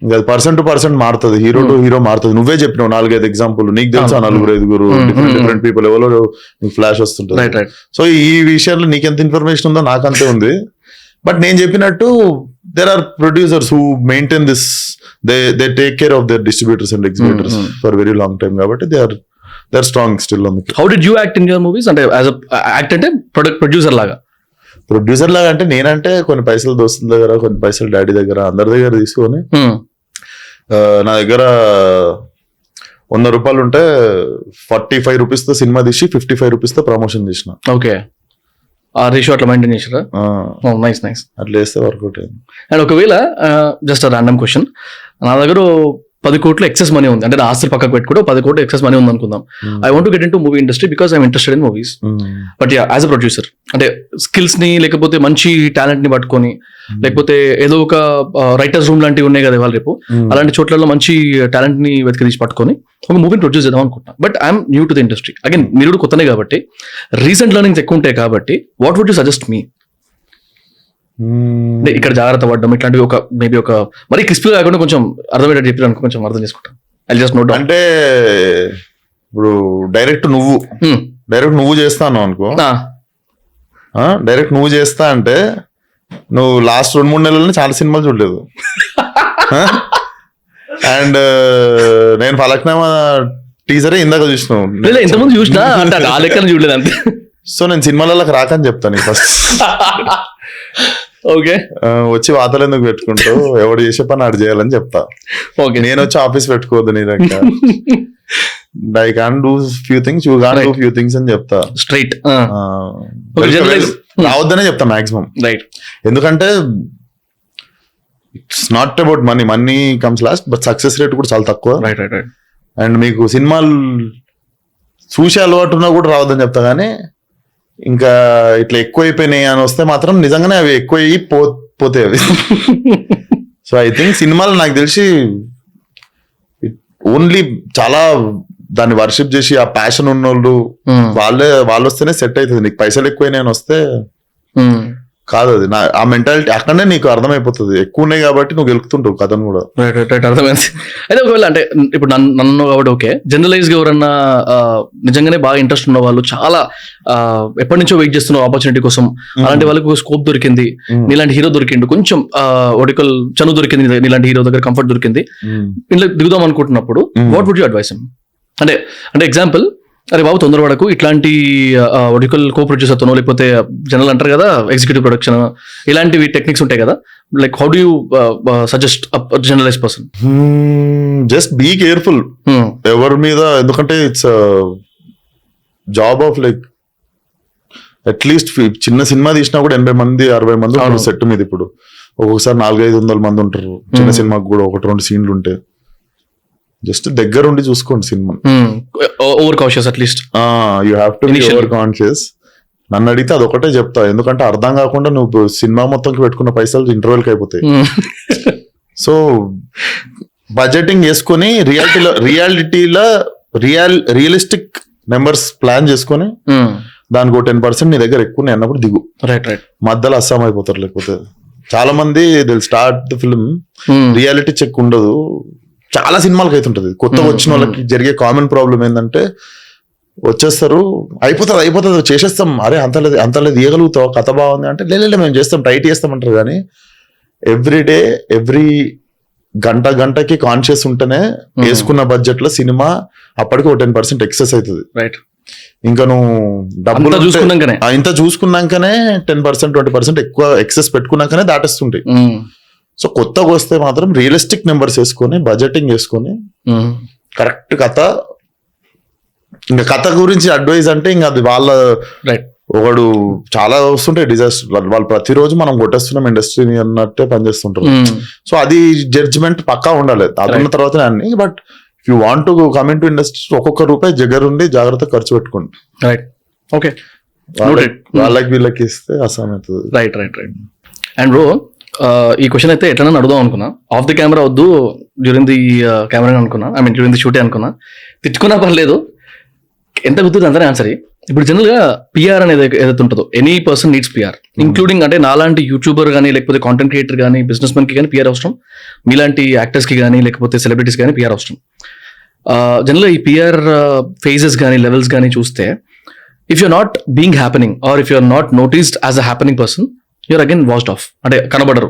ఇంకా పర్సన్ టు పర్సన్ మారుతుంది, హీరో టు హీరో మారుతుంది. నువ్వే చెప్పినావు 4-5 ఎగ్జాంపుల్, నీకు తెలుసా 4-5 డిఫరెంట్ పీపుల్ ఎవరో నీకు ఫ్లాష్ వస్తుంటుంది. సో ఈ విషయాల్లో నీకెంత ఇన్ఫర్మేషన్ ఉందో నాకంతే ఉంది. బట్ నేను చెప్పినట్టు there are producers who maintain this, they take care of their distributors and exhibitors for very long time కాబట్టి they are strong still. How did you act in your movies? అంటే as act అంటే producer లాగా అంటే నేనంటే కొన్ని పైసలు దోస్తుల దగ్గర, కొన్ని పైసలు డాడీ దగ్గర, అందరి దగ్గర తీసుకొని నా దగ్గర 100 రూపాయలు ఉంటే 45 రూపీస్ తో సినిమా తీసి 55 రూపీస్ తో ప్రమోషన్ చేసిన. ఓకే, ఆ రేషియో అట్లా మెయింటైన్ చేసారా? Nice nice. అట్లా వేస్తే వర్కౌట్ అయింది. అండ్ ఒకవేళ జస్ట్ ర్యాండమ్ క్వశ్చన్, నా దగ్గర 10 కోట్లు ఎక్సెస్ మనీ ఉంది, అంటే నా ఆస్తి పక్కకు పెట్టుకుంటే 10 కోట్లు ఎక్సెస్ మనీ ఉంది అనుకుందాం. I want to get in to movie industry because I'm interested in movies. But as a producer అంటే స్కిల్స్ ని లేకపోతే మంచి టాలెంట్ ని పట్టుకొని, లేకపోతే ఏదో ఒక రైటర్స్ రూమ్ లాంటివి ఉన్నాయి కదా ఇవాళ రేపు, అలాంటి చోట్లలో మంచి టాలెంట్ ని వెతికి తీసి పట్టుకొని ఒక మూవీని ప్రొడ్యూస్ చేద్దాం అనుకుంటున్నా. But I'm new to the industry. Again మీరు కూడా కొత్తనే కాబట్టి, రీసెంట్ లెర్నింగ్స్ ఎక్కువ ఉంటాయి కాబట్టి, what would you suggest me? అంటే ఇక్కడ జాగ్రత్త పడడం ఇట్లాంటివి ఒక మేబీ ఒక మరీ క్రిస్పీ కాకుండా కొంచెం అర్థమయ్యేటట్టు చెప్పి అనుకో, కొంచెం అర్థం చేసుకుంటాం. I just note. అంటే ఇప్పుడు డైరెక్ట్ నువ్వు చేస్తాను అనుకో, డైరెక్ట్ నువ్వు చేస్తా అంటే నువ్వు లాస్ట్ 2-3 నెలలని చాలా సినిమాలు చూడలేదు. అండ్ నేను ఫలక్నామా టీజరే ఇందాక చూసినావు, ఇంతకుముందు చూసినా అంటే ఆ లెక్కలు చూడలేదు అంతే. సో నేను సినిమాలకు రాకని చెప్తాను ఫస్ట్. ఓకే, వచ్చి వాతలు ఎందుకు పెట్టుకుంటావు, ఎవడు చేసే పని ఆడు చేయాలని చెప్తా. ఓకే, నేను వచ్చి ఆఫీస్ పెట్టుకోవద్దు నీ దగ్గర, I can do few things, you can do few things అని చెప్తా స్ట్రైట్. రావద్దనే చెప్తా మాక్సిమం. రైట్, ఎందుకంటే it's not about money comes last, but success rate కూడా చాలా తక్కువ. Right right right. అండ్ మీకు సినిమాలు చూసే అలవాటు ఉన్నా కూడా రావద్దని చెప్తా. కానీ ఇంకా ఇట్లా ఎక్కువైపోయినాయి అని వస్తే మాత్రం నిజంగానే అవి ఎక్కువ పోతాయి అవి. సో ఐ థింక్ సినిమాలు నాకు తెలిసి ఓన్లీ చాలా దాన్ని వర్షిప్ చేసి ఆ ప్యాషన్ ఉన్నోళ్ళు వాళ్ళు వస్తేనే సెట్ అవుతుంది. నీకు పైసలు ఎక్కువైనాయి అని వస్తే కాదు, అది ఆ మెంటాలిటీ అక్కడనే నీకు అర్థమైపోతుంది. ఎక్కువ ఉన్నాయి కాబట్టి నువ్వు గెలుపుతుంటావు కథను కూడా. అర్థమైంది. అయితే ఒకవేళ అంటే ఇప్పుడు నన్ను కాబట్టి ఓకే, జనరలైజ్ గా ఎవరన్నా నిజంగానే బాగా ఇంట్రెస్ట్ ఉన్న వాళ్ళు, చాలా ఎప్పటి నుంచో వెయిట్ చేస్తున్న ఆపర్చునిటీ కోసం, అలాంటి వాళ్ళకి స్కోప్ దొరికింది, నీలాంటి హీరో దొరికిండు, కొంచెం ఒడికల్ చనువు దొరికింది, నీలాంటి హీరో దగ్గర కంఫర్ట్ దొరికింది, ఇంట్లో దిగుదాం అనుకుంటున్నప్పుడు వాట్ వుడ్ యూ అడ్వైస్? అంటే ఎగ్జాంపుల్, అరే బాబు తొందరపడకు, ఇట్లాంటి ఒడికల్ కో ప్రొడ్యూసర్ తోనో లేకపోతే జనరల్ అంటారు కదా ఎగ్జిక్యూటివ్ ప్రొడక్షన్, ఇలాంటివి టెక్నిక్స్ ఉంటాయి కదా, like how do you suggest generalise person? Just be careful ఎవరి మీద, ఎందుకంటే it's job of like at least చిన్న సినిమా తీసినా కూడా 80 మంది 60 మంది ఉంటారు సెట్ మీద. ఇప్పుడు ఒక్కొక్కసారి 400-500 మంది ఉంటారు చిన్న సినిమాకి కూడా, 1-2 సీన్లు ఉంటాయి. జస్ట్ దగ్గర ఉండి చూసుకోండి cinema. Over conscious at least you have to be over conscious. నన్ను అడిగితే అదొకటే చెప్తా, ఎందుకంటే అర్థం కాకుండా నువ్వు సినిమా మొత్తంకి పెట్టుకున్న పైసలు ఇంటర్వెల్కి అయిపోతాయి. సో బడ్జెటింగ్ వేసుకొని రియలిస్టిక్ నెంబర్స్ ప్లాన్ చేసుకొని దానికి 10% నీ దగ్గర ఎక్కువ అన్నప్పుడు దిగు. Right right. మధ్యలో అస్సాం అయిపోతారు. లేకపోతే చాలా మంది దిల్ start the film, reality check ఉండదు. చాలా సినిమాలకి అవుతుంటది. కొత్తగా వచ్చిన వాళ్ళకి జరిగే కామన్ ప్రాబ్లం ఏంటంటే వచ్చేస్తారు, అయిపోతుంది చేసేస్తాం, అరే అంతలేదు ఇవ్వగలుగుతావు, కథ బాగుంది అంటే లేదు మేము చేస్తాం, టైట్ చేస్తామంటారు. కానీ ఎవ్రీ గంటకి కాన్షియస్ ఉంటేనే వేసుకున్న బడ్జెట్ లో సినిమా అప్పటికి 10% ఎక్సెస్ అవుతుంది. రైట్. ఇంకా నువ్వు డబ్బులు ఇంత చూసుకున్నాకనే 10% 20% ఎక్కువ ఎక్సెస్ పెట్టుకున్నాకనే దాటేస్తుంటాయి. సో కొత్తగా వస్తే మాత్రం రియలిస్టిక్ నెంబర్స్ వేసుకొని బడ్జెటింగ్ వేసుకొని కరెక్ట్ కథ గురించి అడ్వైజ్ అంటే ఇంకా అది వాళ్ళ ఒకడు చాలా వస్తుంటాయి డిజాస్టర్, వాళ్ళు ప్రతిరోజు మనం కొట్టేస్తున్నాం ఇండస్ట్రీని అన్నట్టే పనిచేస్తుంటారు. సో అది జడ్జిమెంట్ పక్కా ఉండాలి అదున్న తర్వాతనే అన్ని. But if you want to come in to industry, ఒక్కొక్క రూపాయి దగ్గరుండి జాగ్రత్త ఖర్చు పెట్టుకోండి. ఓకే, వాళ్ళకి వీళ్ళకి ఇస్తే అసమవుతుంది. Right right right. And bro ఈ క్వశ్చన్ అయితే ఎట్లైనా అడుగుదాం అనుకున్నా, ఆఫ్ ది కెమెరా వద్దు, డ్యూరింగ్ ది కెమెరా అనుకున్నా, ఐ మీన్ డ్యూరింగ్ ది షూటే అనుకున్నా. తిట్టుకున్నా పర్లేదు, ఎంత గుర్తుంది అంతనే ఆన్సర్. ఇప్పుడు జనరల్గా పిఆర్ అనేది ఏదైతే ఉంటుందో, any person needs PR, including అంటే నాలాంటి యూట్యూబర్ కానీ, లేకపోతే కాంటెంట్ క్రియేటర్ కానీ, బిజినెస్ మ్యాన్కి కానీ పిఆర్ అవసరం, మీలాంటి యాక్టర్స్కి కానీ, లేకపోతే సెలబ్రిటీస్ కానీ పిఆర్ అవసరం. జనరల్గా ఈ పిఆర్ ఫేజెస్ కానీ, లెవెల్స్ కానీ చూస్తే, if you're not being happening or if you're not noticed as a happening person, you're again watched off, అంటే కనబడరు.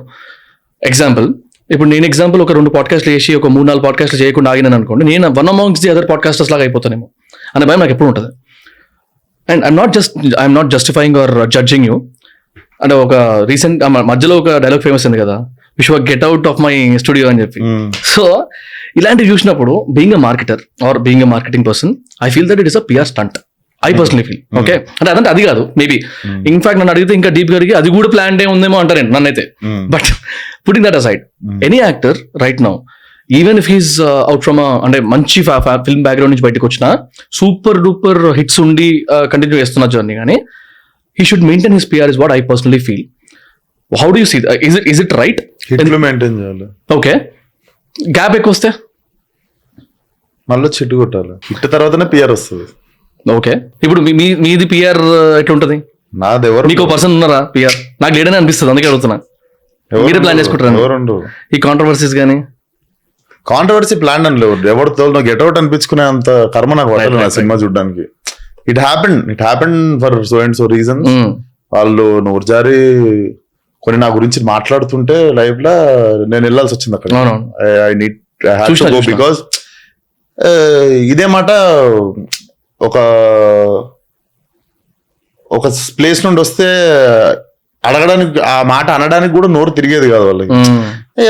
ఎగ్జాంపుల్, ఇప్పుడు నేను ఎగ్జాంపుల్ ఒక 2 పాడ్కాస్ట్లు చేసి ఒక 3-4 పాడ్కాస్ట్లు చేయకుండా ఆగినాను అనుకోండి, నేను one amongst the other podcasters లాగా అయిపోతానేమో అనే భయం నాకు ఎప్పుడు ఉంటుంది. And I'm not justifying or judging you. అంటే ఒక రీసెంట్ మధ్యలో ఒక డైలాగ్ ఫేమస్ ఉంది కదా, Vishwa get out of my studio అని చెప్పి. సో ఇలాంటివి చూసినప్పుడు being a marketer or being a marketing person, I feel that it is a PR stunt. I personally feel. Okay, అంటే అదంటే అది కాదు, మేబీ ఇన్ఫాక్ట్ నన్ను అడిగితే ఇంకా డీప్ గా అడిగి అది కూడా ప్లాన్ ఉందేమో అంటారు నన్నైతే. But putting that aside, any actor right now, even if he's out from అంటే మంచి ఫిల్మ్ బ్యాక్గ్రౌండ్ నుంచి బయటకు వచ్చిన, సూపర్ డూపర్ హిట్స్ ఉండి కంటిన్యూ చేస్తున్న జర్నీ, కానీ he should maintain his PR is what I personally feel. How do you see, is it right? Maintain చేయాలి. ఓకే, గ్యాప్ ఎక్కువ వస్తే మళ్ళీ చెట్టు కొట్టాలి, హిట్ తర్వాతనే పిఆర్ వస్తుంది. ఓకే, ఇప్పుడు మీది పిఆర్ ఎట్లుంటది? నాది ఎవరు, మీకు పర్సన్ ఉన్నారా పిఆర్? నాకు లేడని అనిపిస్తుంది, అందుకే అడుగుతున్నా. మీరే ప్లాన్ చేసుకుంటారు ఈ కాంట్రవర్సీస్ కానీ? కాంట్రవర్సీ ప్లాన్ అని లేవు, ఎవరితో గెట్ అవుట్ అనిపించుకునే అంత కర్మ నాకు పట్టలేదు నా సినిమా చూడడానికి. It happen for so and so reason. వాళ్ళు నూర్జారి కొన్ని నా గురించి మాట్లాడుతుంటే లైవ్ లా నేను వెళ్ళాల్సి వచ్చింది అక్కడ. I need to go because ఇదే మాట ఒక ప్లేస్ నుండి వస్తే అడగడానికి, ఆ మాట అనడానికి కూడా నోరు తిరిగేది కాదు వాళ్ళకి.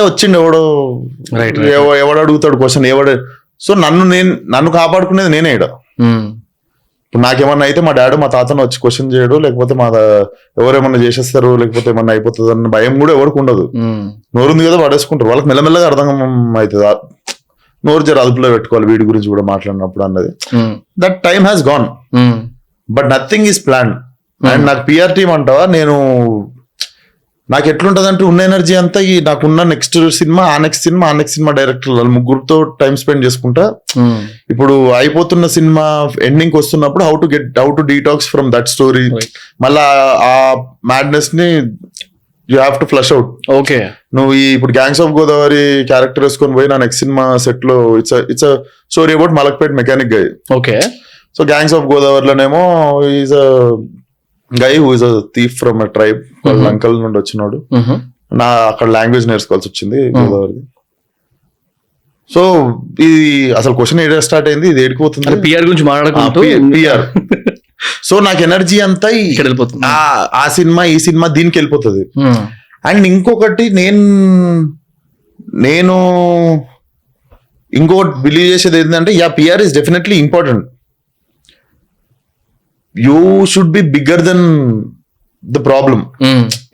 వచ్చిండు ఎవడు అడుగుతాడు క్వశ్చన్, సో నన్ను కాపాడుకునేది నేనే ఇక్కడ. ఇప్పుడు నాకేమన్నా అయితే మా డాడీ మా తాతను వచ్చి క్వశ్చన్ చేయడు, లేకపోతే ఎవరేమన్నా చేసేస్తారు, లేకపోతే ఏమన్నా అయిపోతుంది అన్న భయం కూడా ఎవరికి ఉండదు. నోరుంది కదా పడేసుకుంటారు, వాళ్ళకి మెల్లమెల్లగా అర్థం అవుతుంది. నోరు జర అదుపులో పెట్టుకోవాలి వీడి గురించి కూడా మాట్లాడినప్పుడు అన్నది. That time has gone, but nothing is plan. And నాకు పిఆర్ టీమ్ అంటావా, నాకు ఎట్లుంటది అంటే ఉన్న ఎనర్జీ అంతా ఈ నాకున్న నెక్స్ట్ సినిమా, ఆ నెక్స్ట్ సినిమా డైరెక్టర్ ముగ్గురుతో టైం స్పెండ్ చేసుకుంటా. ఇప్పుడు అయిపోతున్న సినిమా ఎండింగ్ వస్తున్నప్పుడు how to detox from that story, మళ్ళా ఆ మ్యాడ్నెస్ ని you have to flush out. Okay, నువ్వు ఇప్పుడు గ్యాంగ్స్ ఆఫ్ గోదావరి క్యారెక్టర్ వేసుకొని పోయి నా నెక్స్ట్ సినిమా సెట్ లో it's story about Malakpet mechanic guy. Okay, so gangs of గోదావరిలోనేమో is a guy who is a thief from a tribe, వాళ్ళ uncle నుండి వచ్చినాడు. నా అక్కడ లాంగ్వేజ్ నేర్చుకోవాల్సి వచ్చింది గోదావరి. సో ఇది అసలు క్వశ్చన్ ఏడా స్టార్ట్ అయింది, ఇది ఏడిపోతుంది పిఆర్ గురించి మాట్లాడుకుంటూ. పిఆర్, సో నాకు ఎనర్జీ అంతా ఆ సినిమా ఈ సినిమా దీనికి వెళ్ళిపోతుంది. అండ్ ఇంకొకటి నేను ఇంకొకటి బిలీవ్ చేసేది ఏంటంటే, PR is definitely important. You should be bigger than the problem.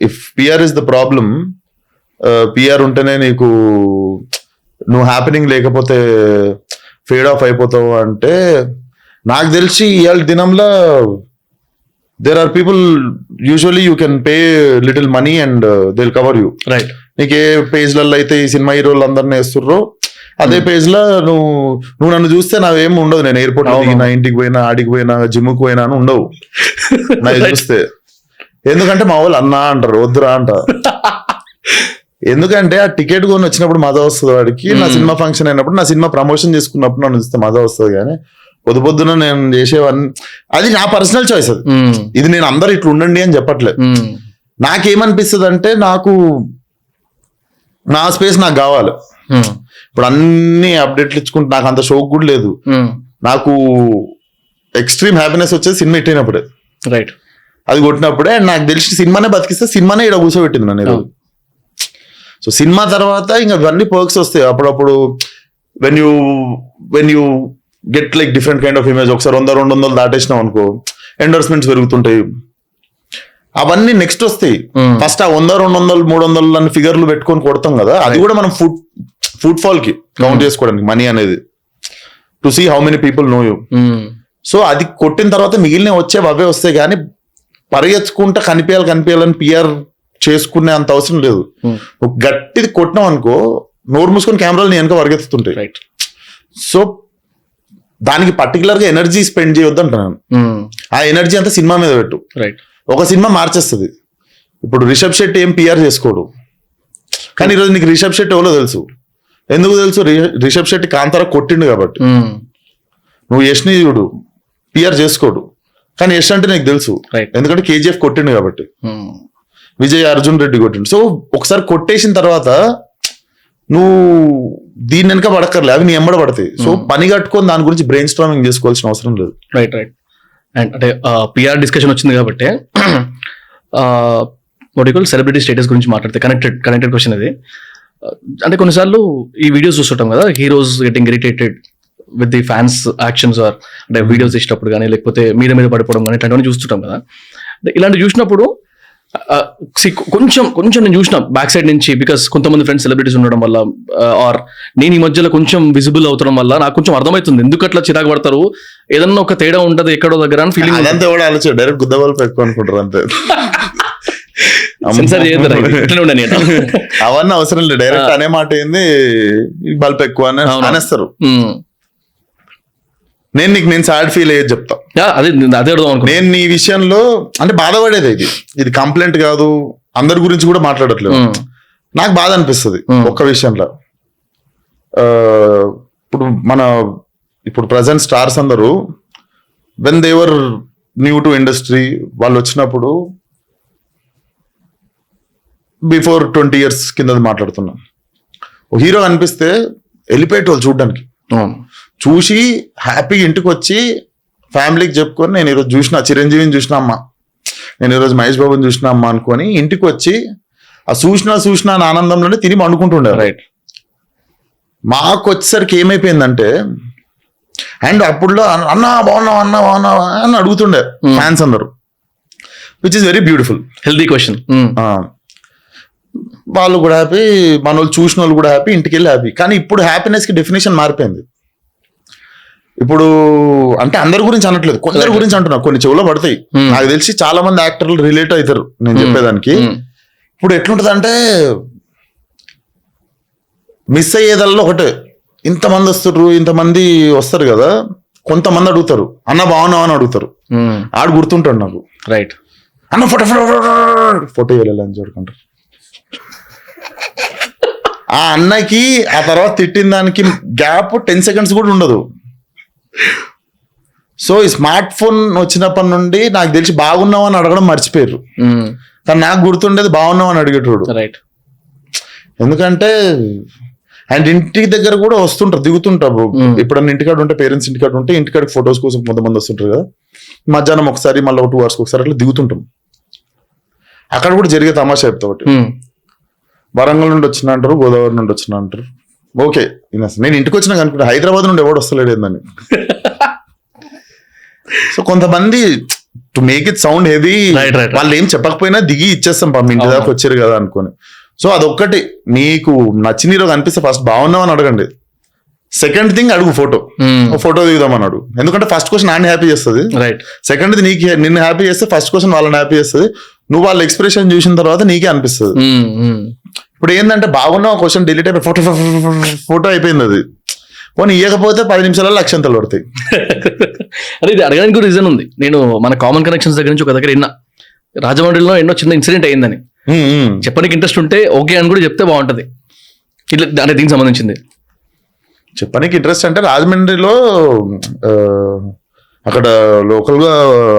If PR is the problem, PR ఉంటేనే నువ్వు హ్యాపెనింగ్ లేకపోతే ఫేడ్ ఆఫ్ అయిపోతావు అంటే, నాకు తెలిసి ఇవాళ దినంలో there are people usually you can pay little money and they will cover you. Right, నీకు ఏ పేజ్లలో అయితే ఈ సినిమా హీరోలు అందరినీ వేస్తుర్రో అదే పేజ్ లో నువ్వు నన్ను చూస్తే నావేమి ఉండదు. నేను ఎయిర్పోర్ట్ నా ఇంటికి పోయినా, ఆడికి పోయినా, జిమ్కి పోయినా అని ఉండవు నాకు చూస్తే. ఎందుకంటే మా వాళ్ళు అన్నా అంటారు, వద్దురా అంట. ఎందుకంటే ఆ టికెట్ కొని వచ్చినప్పుడు మజా వస్తుంది వాడికి, నా సినిమా ఫంక్షన్ అయినప్పుడు, నా సినిమా ప్రమోషన్ చేసుకున్నప్పుడు నన్ను చూస్తే మజా వస్తుంది. కానీ పొద్దున నేను చేసేవన్నీ అది నా పర్సనల్ చాయిస్. అది ఇది నేను అందరు ఇట్లా ఉండండి అని చెప్పట్లేదు. నాకేమనిపిస్తుంది అంటే, నా స్పేస్ నాకు కావాలి. ఇప్పుడు అన్ని అప్డేట్లు ఇచ్చుకుంటే నాకు అంత షోక్ కూడా లేదు. నాకు ఎక్స్ట్రీమ్ హ్యాపీనెస్ వచ్చేది సినిమా హిట్ అయినప్పుడే. రైట్, అది కొట్టినప్పుడే. అండ్ నాకు తెలిసి సినిమానే బతికిస్తే సినిమానే ఇక్కడ కూర్చోబెట్టింది నన్ను. సో సినిమా తర్వాత ఇంకా ఇవన్నీ పర్క్స్ వస్తాయి అప్పుడప్పుడు. When you get like different kind of image, ఒకసారి 100-200 దాటేసినాం అనుకో, ఎండోర్స్మెంట్స్ పెరుగుతుంటాయి, అవన్నీ నెక్స్ట్ వస్తాయి. ఫస్ట్ ఆ 100-200-300 అన్ని ఫిగర్లు పెట్టుకొని కొడతాం కదా, అది కూడా మనం ఫుడ్ ఫాల్ కి కౌంట్ చేసుకోవడానికి మనీ అనేది, to see how many people know you. So అది కొట్టిన తర్వాత మిగిలిన వచ్చేవి అవే వస్తాయి. కానీ పరిగెత్తుకుంటా కనిపించాలని పిఆర్ చేసుకునే అంత అవసరం లేదు. ఒక గట్టిది కొట్టినావు అనుకో, నోరు మూసుకొని కెమెరాలు నీ వెనక పరిగెత్తుతుంటాయి. రైట్. సో దానికి పర్టికులర్ గా ఎనర్జీ స్పెండ్ చేయొద్దు అంటున్నాను. ఆ ఎనర్జీ అంతా సినిమా మీద పెట్టు. రైట్. ఒక సినిమా మార్చేస్తుంది. ఇప్పుడు రిషబ్ శెట్టి ఏం పిఆర్ చేసుకోడు, కానీ ఈరోజు నీకు రిషబ్ శెట్టి ఎవరో తెలుసు. ఎందుకు తెలుసు? రిషబ్ శెట్టి కాంతారా కొట్టిండు కాబట్టి. నువ్వు యష్ని చూడు, పిఆర్ చేసుకోడు, కానీ యష్ అంటే నీకు తెలుసు, ఎందుకంటే కేజీఎఫ్ కొట్టిండు కాబట్టి. విజయ్ అర్జున్ రెడ్డి కొట్టిండు. సో ఒకసారి కొట్టేసిన తర్వాత నువ్వు దీని వెనక పడక్కర్లే, అవి నీ ఎంబడ పడతాయి. సో పని కట్టుకొని దాని గురించి బ్రెయిన్ స్టార్మింగ్ చేసుకోవాల్సిన అవసరం లేదు. రైట్. రైట్. అండ్ అంటే పిఆర్ డిస్కషన్ వచ్చింది కాబట్టి సెలబ్రిటీ స్టేటస్ గురించి మాట్లాడితే కనెక్టెడ్ క్వశ్చన్ ఇది. అంటే కొన్నిసార్లు ఈ వీడియోస్ చూస్తుంటాం కదా, heroes getting irritated with the fans actions or అంటే వీడియోస్ ఇచ్చినప్పుడు కానీ లేకపోతే మీద పడిపోవడం కానీ ఇట్లాంటివన్నీ చూస్తుంటాం కదా. ఇలాంటి చూసినప్పుడు కొంచెం నేను చూసిన బ్యాక్ సైడ్ నుంచి, బికాస్ కొంతమంది ఫ్రెండ్స్ సెలబ్రిటీస్ ఉండడం వల్ల ఆర్ నేను ఈ మధ్యలో కొంచెం విజిబుల్ అవుతడం వల్ల నాకు కొంచెం అర్థమవుతుంది ఎందుకు అట్లా చిరాకు పడతారు, ఏదన్నా ఒక తేడా ఉంటది ఎక్కడో దగ్గర అని ఫీలింగ్. అదంతా కూడా ఆలోచన డైరెక్ట్ గుద్దవాళ్ళు పెట్టుకో అనుకుంటారు అంతే. అవన్నీ అవసరం లేదు, డైరెక్ట్ అనే మాట ఏంది బల్బ్ ఎక్కువ అని అనేస్తారు. నేను సాడ్ ఫీల్ అయ్యేది చెప్తా. నేను నీ విషయంలో అంటే బాధపడేది ఇది కంప్లైంట్ కాదు, అందరి గురించి కూడా మాట్లాడట్లేదు. నాకు బాధ అనిపిస్తుంది ఒక్క విషయంలో. ఇప్పుడు ప్రజెంట్ స్టార్స్ అందరూ when they're new to industry, వాళ్ళు వచ్చినప్పుడు బిఫోర్ 20 years కింద మాట్లాడుతున్నాం. ఓ హీరో అనిపిస్తే వెళ్ళిపోయేటోళ్ళు చూడడానికి, చూసి హ్యాపీగా ఇంటికి వచ్చి ఫ్యామిలీకి చెప్పుకొని నేను ఈరోజు చూసిన చిరంజీవిని చూసిన అమ్మ, నేను ఈరోజు మహేష్ బాబుని చూసిన అమ్మ అనుకొని ఇంటికి వచ్చి ఆ చూసిన ఆనందంలోనే తిని పండుకుంటుండే. రైట్. మాకు వచ్చేసరికి ఏమైపోయిందంటే, అండ్ అప్పుడులో అన్నా బాగున్నావా అని అడుగుతుండే ఫ్యాన్స్ అందరూ, which is very beautiful. Healthy question. వాళ్ళు కూడా హ్యాపీ, మన వాళ్ళు చూసిన వాళ్ళు కూడా హ్యాపీ, ఇంటికి వెళ్ళి హ్యాపీ. కానీ ఇప్పుడు హ్యాపీనెస్ కి డెఫినేషన్ మారిపోయింది. ఇప్పుడు అంటే అందరి గురించి అనట్లేదు, కొందరి గురించి అంటున్నా, కొన్ని చెవులో పడతాయి. నాకు తెలిసి చాలా మంది యాక్టర్లు రిలేట్ అవుతారు నేను చెప్పేదానికి. ఇప్పుడు ఎట్లుంటది అంటే, మిస్ అయ్యేదల్లో ఒకటే, ఇంతమంది ఇంతమంది వస్తారు కదా, కొంతమంది అడుగుతారు అన్న బాగున్నావు అని అడుగుతారు. ఆడు గుర్తుంటాడు నాకు. రైట్. అన్న ఫోటో వెళ్ళాలని చూడుకుంటారు. ఆ అన్నకి ఆ తర్వాత తిట్టిన దానికి గ్యాప్ 10 seconds కూడా ఉండదు. సో ఈ స్మార్ట్ ఫోన్ వచ్చినప్పటి నుండి నాకు తెలిసి బాగున్నావు అని అడగడం మర్చిపోయారు. కానీ నాకు గుర్తుండేది బాగున్నావు అని అడిగేటోడు. రైట్. ఎందుకంటే అండ్ ఇంటికి దగ్గర కూడా వస్తుంటారు, దిగుతుంటారు. ఎప్పుడన్నా ఇంటికాడ ఉంటే, పేరెంట్స్ ఇంటికాడ ఉంటే ఇంటికాడికి ఫొటోస్ కోసం కొంతమంది వస్తుంటారు కదా, మధ్యాహ్నం ఒకసారి మళ్ళీ 2 hours ఒకసారి అట్లా దిగుతుంటాం. అక్కడ కూడా జరిగే తమాషా చెప్తా ఒకటి. వరంగల్ నుండి వచ్చిన అంటారు, గోదావరి నుండి వచ్చిన అంటారు. ఓకే, నేను ఇంటికి వచ్చినా అనుకుంటా హైదరాబాద్ నుండి ఎవడు వస్తలేడు ఏందని. సో కొంతమంది to make it sound heavy, వాళ్ళు ఏం చెప్పకపోయినా దిగి ఇచ్చేస్తాం మీ ఇంటి దాకా వచ్చారు కదా అనుకోని. సో అదొక్కటి, నీకు నచ్చిన హీరో కనిపిస్తే ఫస్ట్ బాగున్నావు అని అడగండి. సెకండ్ థింగ్ అడుగు ఫోటో దిగుదాం అన్నాడు. ఎందుకంటే ఫస్ట్ క్వశ్చన్ నాన్ని హ్యాపీ చేస్తుంది, సెకండ్ నిన్ను హ్యాపీ చేస్తే ఫస్ట్ క్వశ్చన్ వాళ్ళని హ్యాపీ చేస్తుంది. నువ్వు వాళ్ళ ఎక్స్ప్రెషన్ చూసిన తర్వాత నీకే అనిపిస్తుంది. ఇప్పుడు ఏంటంటే బాగున్నావు క్వశ్చన్ డిలీట్ అయిపోయి ఫోటో అయిపోయింది. అది పోనీ ఇవ్వకపోతే 10 నిమిషాలలో లక్షంతలు పడతాయి. అదే ఇది అడగడానికి రీజన్ ఉంది. నేను మన కామన్ కనెక్షన్స్ దగ్గర నుంచి ఒక దగ్గర విన్నా, రాజమండ్రిలో ఎన్నో చిన్న ఇన్సిడెంట్ అయ్యిందని. చెప్పడానికి ఇంట్రెస్ట్ ఉంటే ఓకే అని కూడా చెప్తే బాగుంటది. ఇట్లా అంటే దీనికి సంబంధించింది చెప్పడానికి ఇంట్రెస్ట్ అంటే, రాజమండ్రిలో అక్కడ లోకల్ గా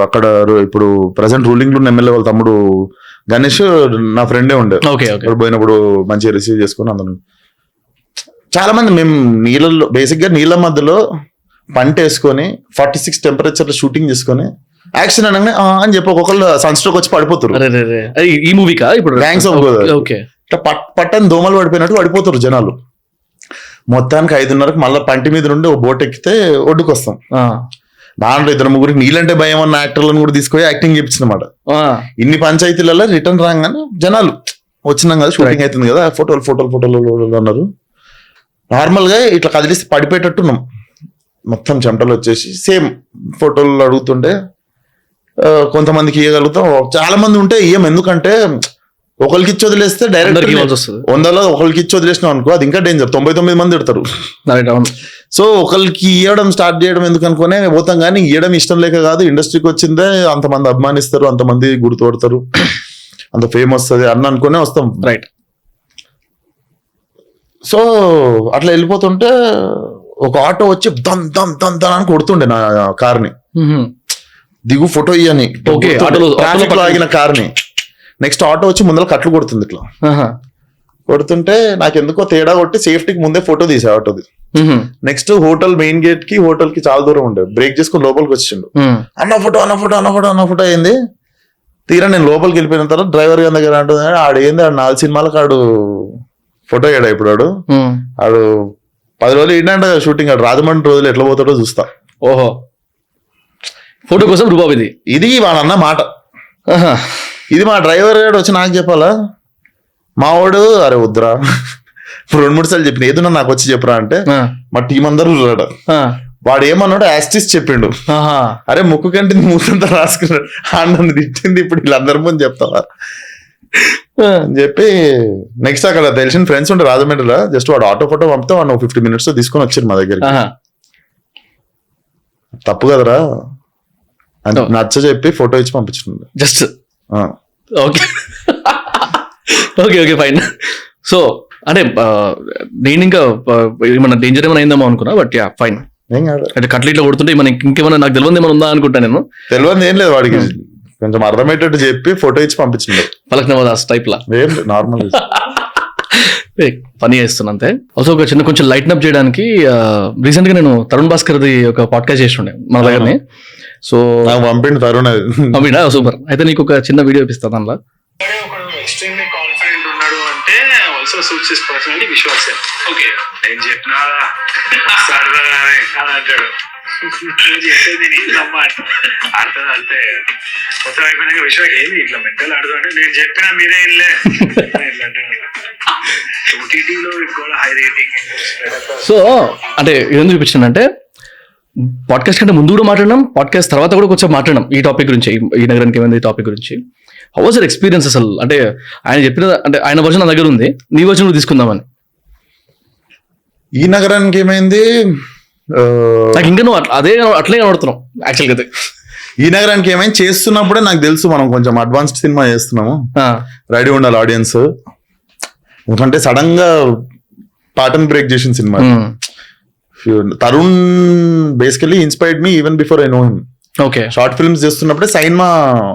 అక్కడ ఇప్పుడు ప్రెసెంట్ రూలింగ్ లో ఉన్న ఎమ్మెల్యే వాళ్ళ తమ్ముడు గణేష్ నా ఫ్రెండే ఉండే. పోయినప్పుడు మంచిగా రిసీవ్ చేసుకుని అందరూ చాలా మంది మేము నీళ్ళలో బేసిక్ గా నీళ్ళ మధ్యలో పంట వేసుకొని 46 టెంపరేచర్ లో షూటింగ్ చేసుకొని యాక్షన్ అనగానే అని చెప్పి ఒక్కొక్కళ్ళు సన్ స్ట్రోక్ వచ్చి పడిపోతారు. ఈ మూవీకా ఇప్పుడు ర్యాంక్స్ పట్టని దోమలు పడిపోయినట్టు పడిపోతారు జనాలు. మొత్తానికి 5:30కి మళ్ళీ పంటి మీద నుండి ఓ బోట్ ఎక్కితే ఒడ్డుకు వస్తాం. దాంట్లో 2-3 నీళ్ళంటే భయం అన్న యాక్టర్లను కూడా తీసుకొని యాక్టింగ్ చేయించినమాట. ఇన్ని పంచాయతీలలో రిటర్న్ రాగానే జనాలు వచ్చినాం కదా, షూటింగ్ అవుతుంది కదా, ఫోటోలు అన్నారు. నార్మల్ గా ఇట్లా కదిలిస్తే పడిపోయేటట్టున్నాం, మొత్తం చెమటలు వచ్చేసి సేమ్ ఫోటోలు అడుగుతుంటే కొంతమందికి ఇవ్వగలుగుతాం, చాలా మంది ఉంటే ఇయ్యం. ఎందుకంటే ఒకరికి ఇచ్చి వదిలేస్తే డైరెక్ట్ అందరికి ఇవ్వాల్సి వస్తుంది. 100లో ఒకరికి ఇచ్చి వదిలేసినాం అనుకో, అది ఇంకా డేంజర్. 99 మంది ఇడతారు. రైట్, అవును. సో ఒకరికి ఇవ్వడం స్టార్ట్ చేయడం ఎందుకు అనుకునే పోతాం, కానీ ఇవ్వడం ఇష్టం లేక కాదు. ఇండస్ట్రీకి వచ్చిందే అంతమంది అభిమానిస్తారు, అంతమంది గుర్తుపడతారు, అంత ఫేమ్ వస్తుంది అన్న అనుకునే వస్తాం. రైట్. సో అట్లా వెళ్ళిపోతుంటే ఒక ఆటో వచ్చి దమ్ దమ్ దమ్ దమ్ అని కొడుతుండే నా కార్ని. దిగు ఫోటో ఇయ్యని. Okay, ట్రాఫిక్ లో ఆగిన కార్ని. నెక్స్ట్ ఆటో వచ్చి ముందర కట్లు కొడుతుంది ఇట్లా. కొడుతుంటే నాకు ఎందుకో తేడా కొట్టి సేఫ్టీకి ముందే ఫోటో తీసా ఆటోది. నెక్స్ట్ హోటల్ మెయిన్ గేట్ కి హోటల్ కి చాలా దూరం ఉండే, బ్రేక్ చేసుకుని లోపలికి వచ్చిండు. అన్న ఫోటో అయింది. తీరా నేను లోపలికి వెళ్ళిపోయిన తర్వాత డ్రైవర్ గారి దగ్గర అంటుంది, ఆడేంది ఆడు 4 సినిమాలకు ఆడు ఫోటో ఇయ్యాడు. ఇప్పుడు ఆడు 10 రోజులు ఏంటంటే షూటింగ్, ఆడు రాజమండ్రి రోజులు ఎట్లా పోతాడో చూస్తా. ఓహో, ఫోటో కోసం రూపాయి ఇది వాడన్న మాట. ఇది మా డ్రైవర్ గారు వచ్చి నాకు చెప్పాలా? మా వాడు అరే వద్దురా 2-3 సార్లు చెప్పిన, ఏదన్నా నాకు వచ్చి చెప్పరా అంటే మా టీం అందరూ వాడు ఏమన్నాడు యాస్టిస్ చెప్పిండు. అరే ముక్కు కంటే మూతంతా రాసుకున్నాడు. నన్ను తిట్టింది ఇప్పుడు వీళ్ళందరి ముందు చెప్తావా అని చెప్పి నెక్స్ట్ అక్కడ తెలిసిన ఫ్రెండ్స్ ఉంటే రాజమండ్రిలో, జస్ట్ వాడు ఆటో ఫోటో పంపితే వాడు 50 minutes తీసుకొని వచ్చారు మా దగ్గరికి. తప్పు కదరా అని నచ్చ చెప్పి ఫోటో ఇచ్చి పంపించిండు just. Okay okay okay fine. So అంటే నేను ఇంకా ఏమన్నా డేంజర్ ఏమైనా అయిందేమో అనుకున్నా, బట్ యా ఫైన్. ఏం కాదు, అంటే కట్లీట్లో కొడుతుంటే మనకి ఇంకేమైనా నాకు తెలియదు ఏమైనా ఉందా అనుకుంటా నేను. తెలియదు ఏం లేదు, వాడికి కొంచెం అర్థమయ్యేటట్టు చెప్పి ఫోటో ఇచ్చి పంపించింది. ఫలక్నామాదాస్ టైప్ లా ఏం నార్మల్ పని చేస్తున్నా అంతే. ఆల్సో ఒక చిన్న కొంచెం లైట్ అప్ చేయడానికి రీసెంట్ గా నేను తరుణ్ భాస్కర్ ది ఒక పాడ్కాస్ట్ చేస్తుండే మన దగ్గరని. సో పంపిండి తరుణ్ పంపినా సూపర్. అయితే నీకు ఒక చిన్న వీడియో ఇపిస్తా దానిలో. ఎక్స్ట్రీమ్లీ కాన్ఫిడెంట్ ఉన్నాడు అంటే also suits his personality. Vishwas okay నేను చెప్పినా సరదా అని అంటాడు. చెప్పేది నేను నమ్మాట అర్థం అంతే. మొత్తం అయిపోయినాక విశ్వాస్ ఏంది ఇట్లా మెంటల్ ఆడుతూ అంటే నేను చెప్పినా మీరే ఇల్లే ఇట్లా అంటే ఓటీటీలో కూడా హై రేటింగ్. సో అంటే ఏం చూపించిందంటే పాడ్కాస్ట్ కంటే ముందు కూడా మాట్లాడినాం, పాడ్కాస్ట్ తర్వాత కూడా కొంచెం మాట్లాడినాం ఈ టాపిక్ గురించి, ఈ నగరానికి ఏమైంది ఈ టాపిక్ గురించి. హౌ వాజ్ యువర్ ఎక్స్పీరియన్స్ అసలు? అంటే ఆయన చెప్పిన, అంటే ఆయన వర్షన్ నా దగ్గర ఉంది, నీ వర్షన్ కూడా తీసుకుందామని. ఈ నగరానికి ఏమైంది నాకు ఇంకా నువ్వు అదే అట్లే కనబడుతున్నావు యాక్చువల్గా. అయితే ఈ నగరానికి ఏమైంది చేస్తున్నప్పుడే నాకు తెలుసు మనం కొంచెం అడ్వాన్స్డ్ సినిమా చేస్తున్నాము, రెడీ ఉండాలి ఆడియన్స్. ఎందుకంటే సడన్ గా ప్యాటర్న్ బ్రేక్ చేసిన cinema. Tarun basically inspired me even before I know him. Okay, short films చేస్తున్నప్పుడే సైన్మా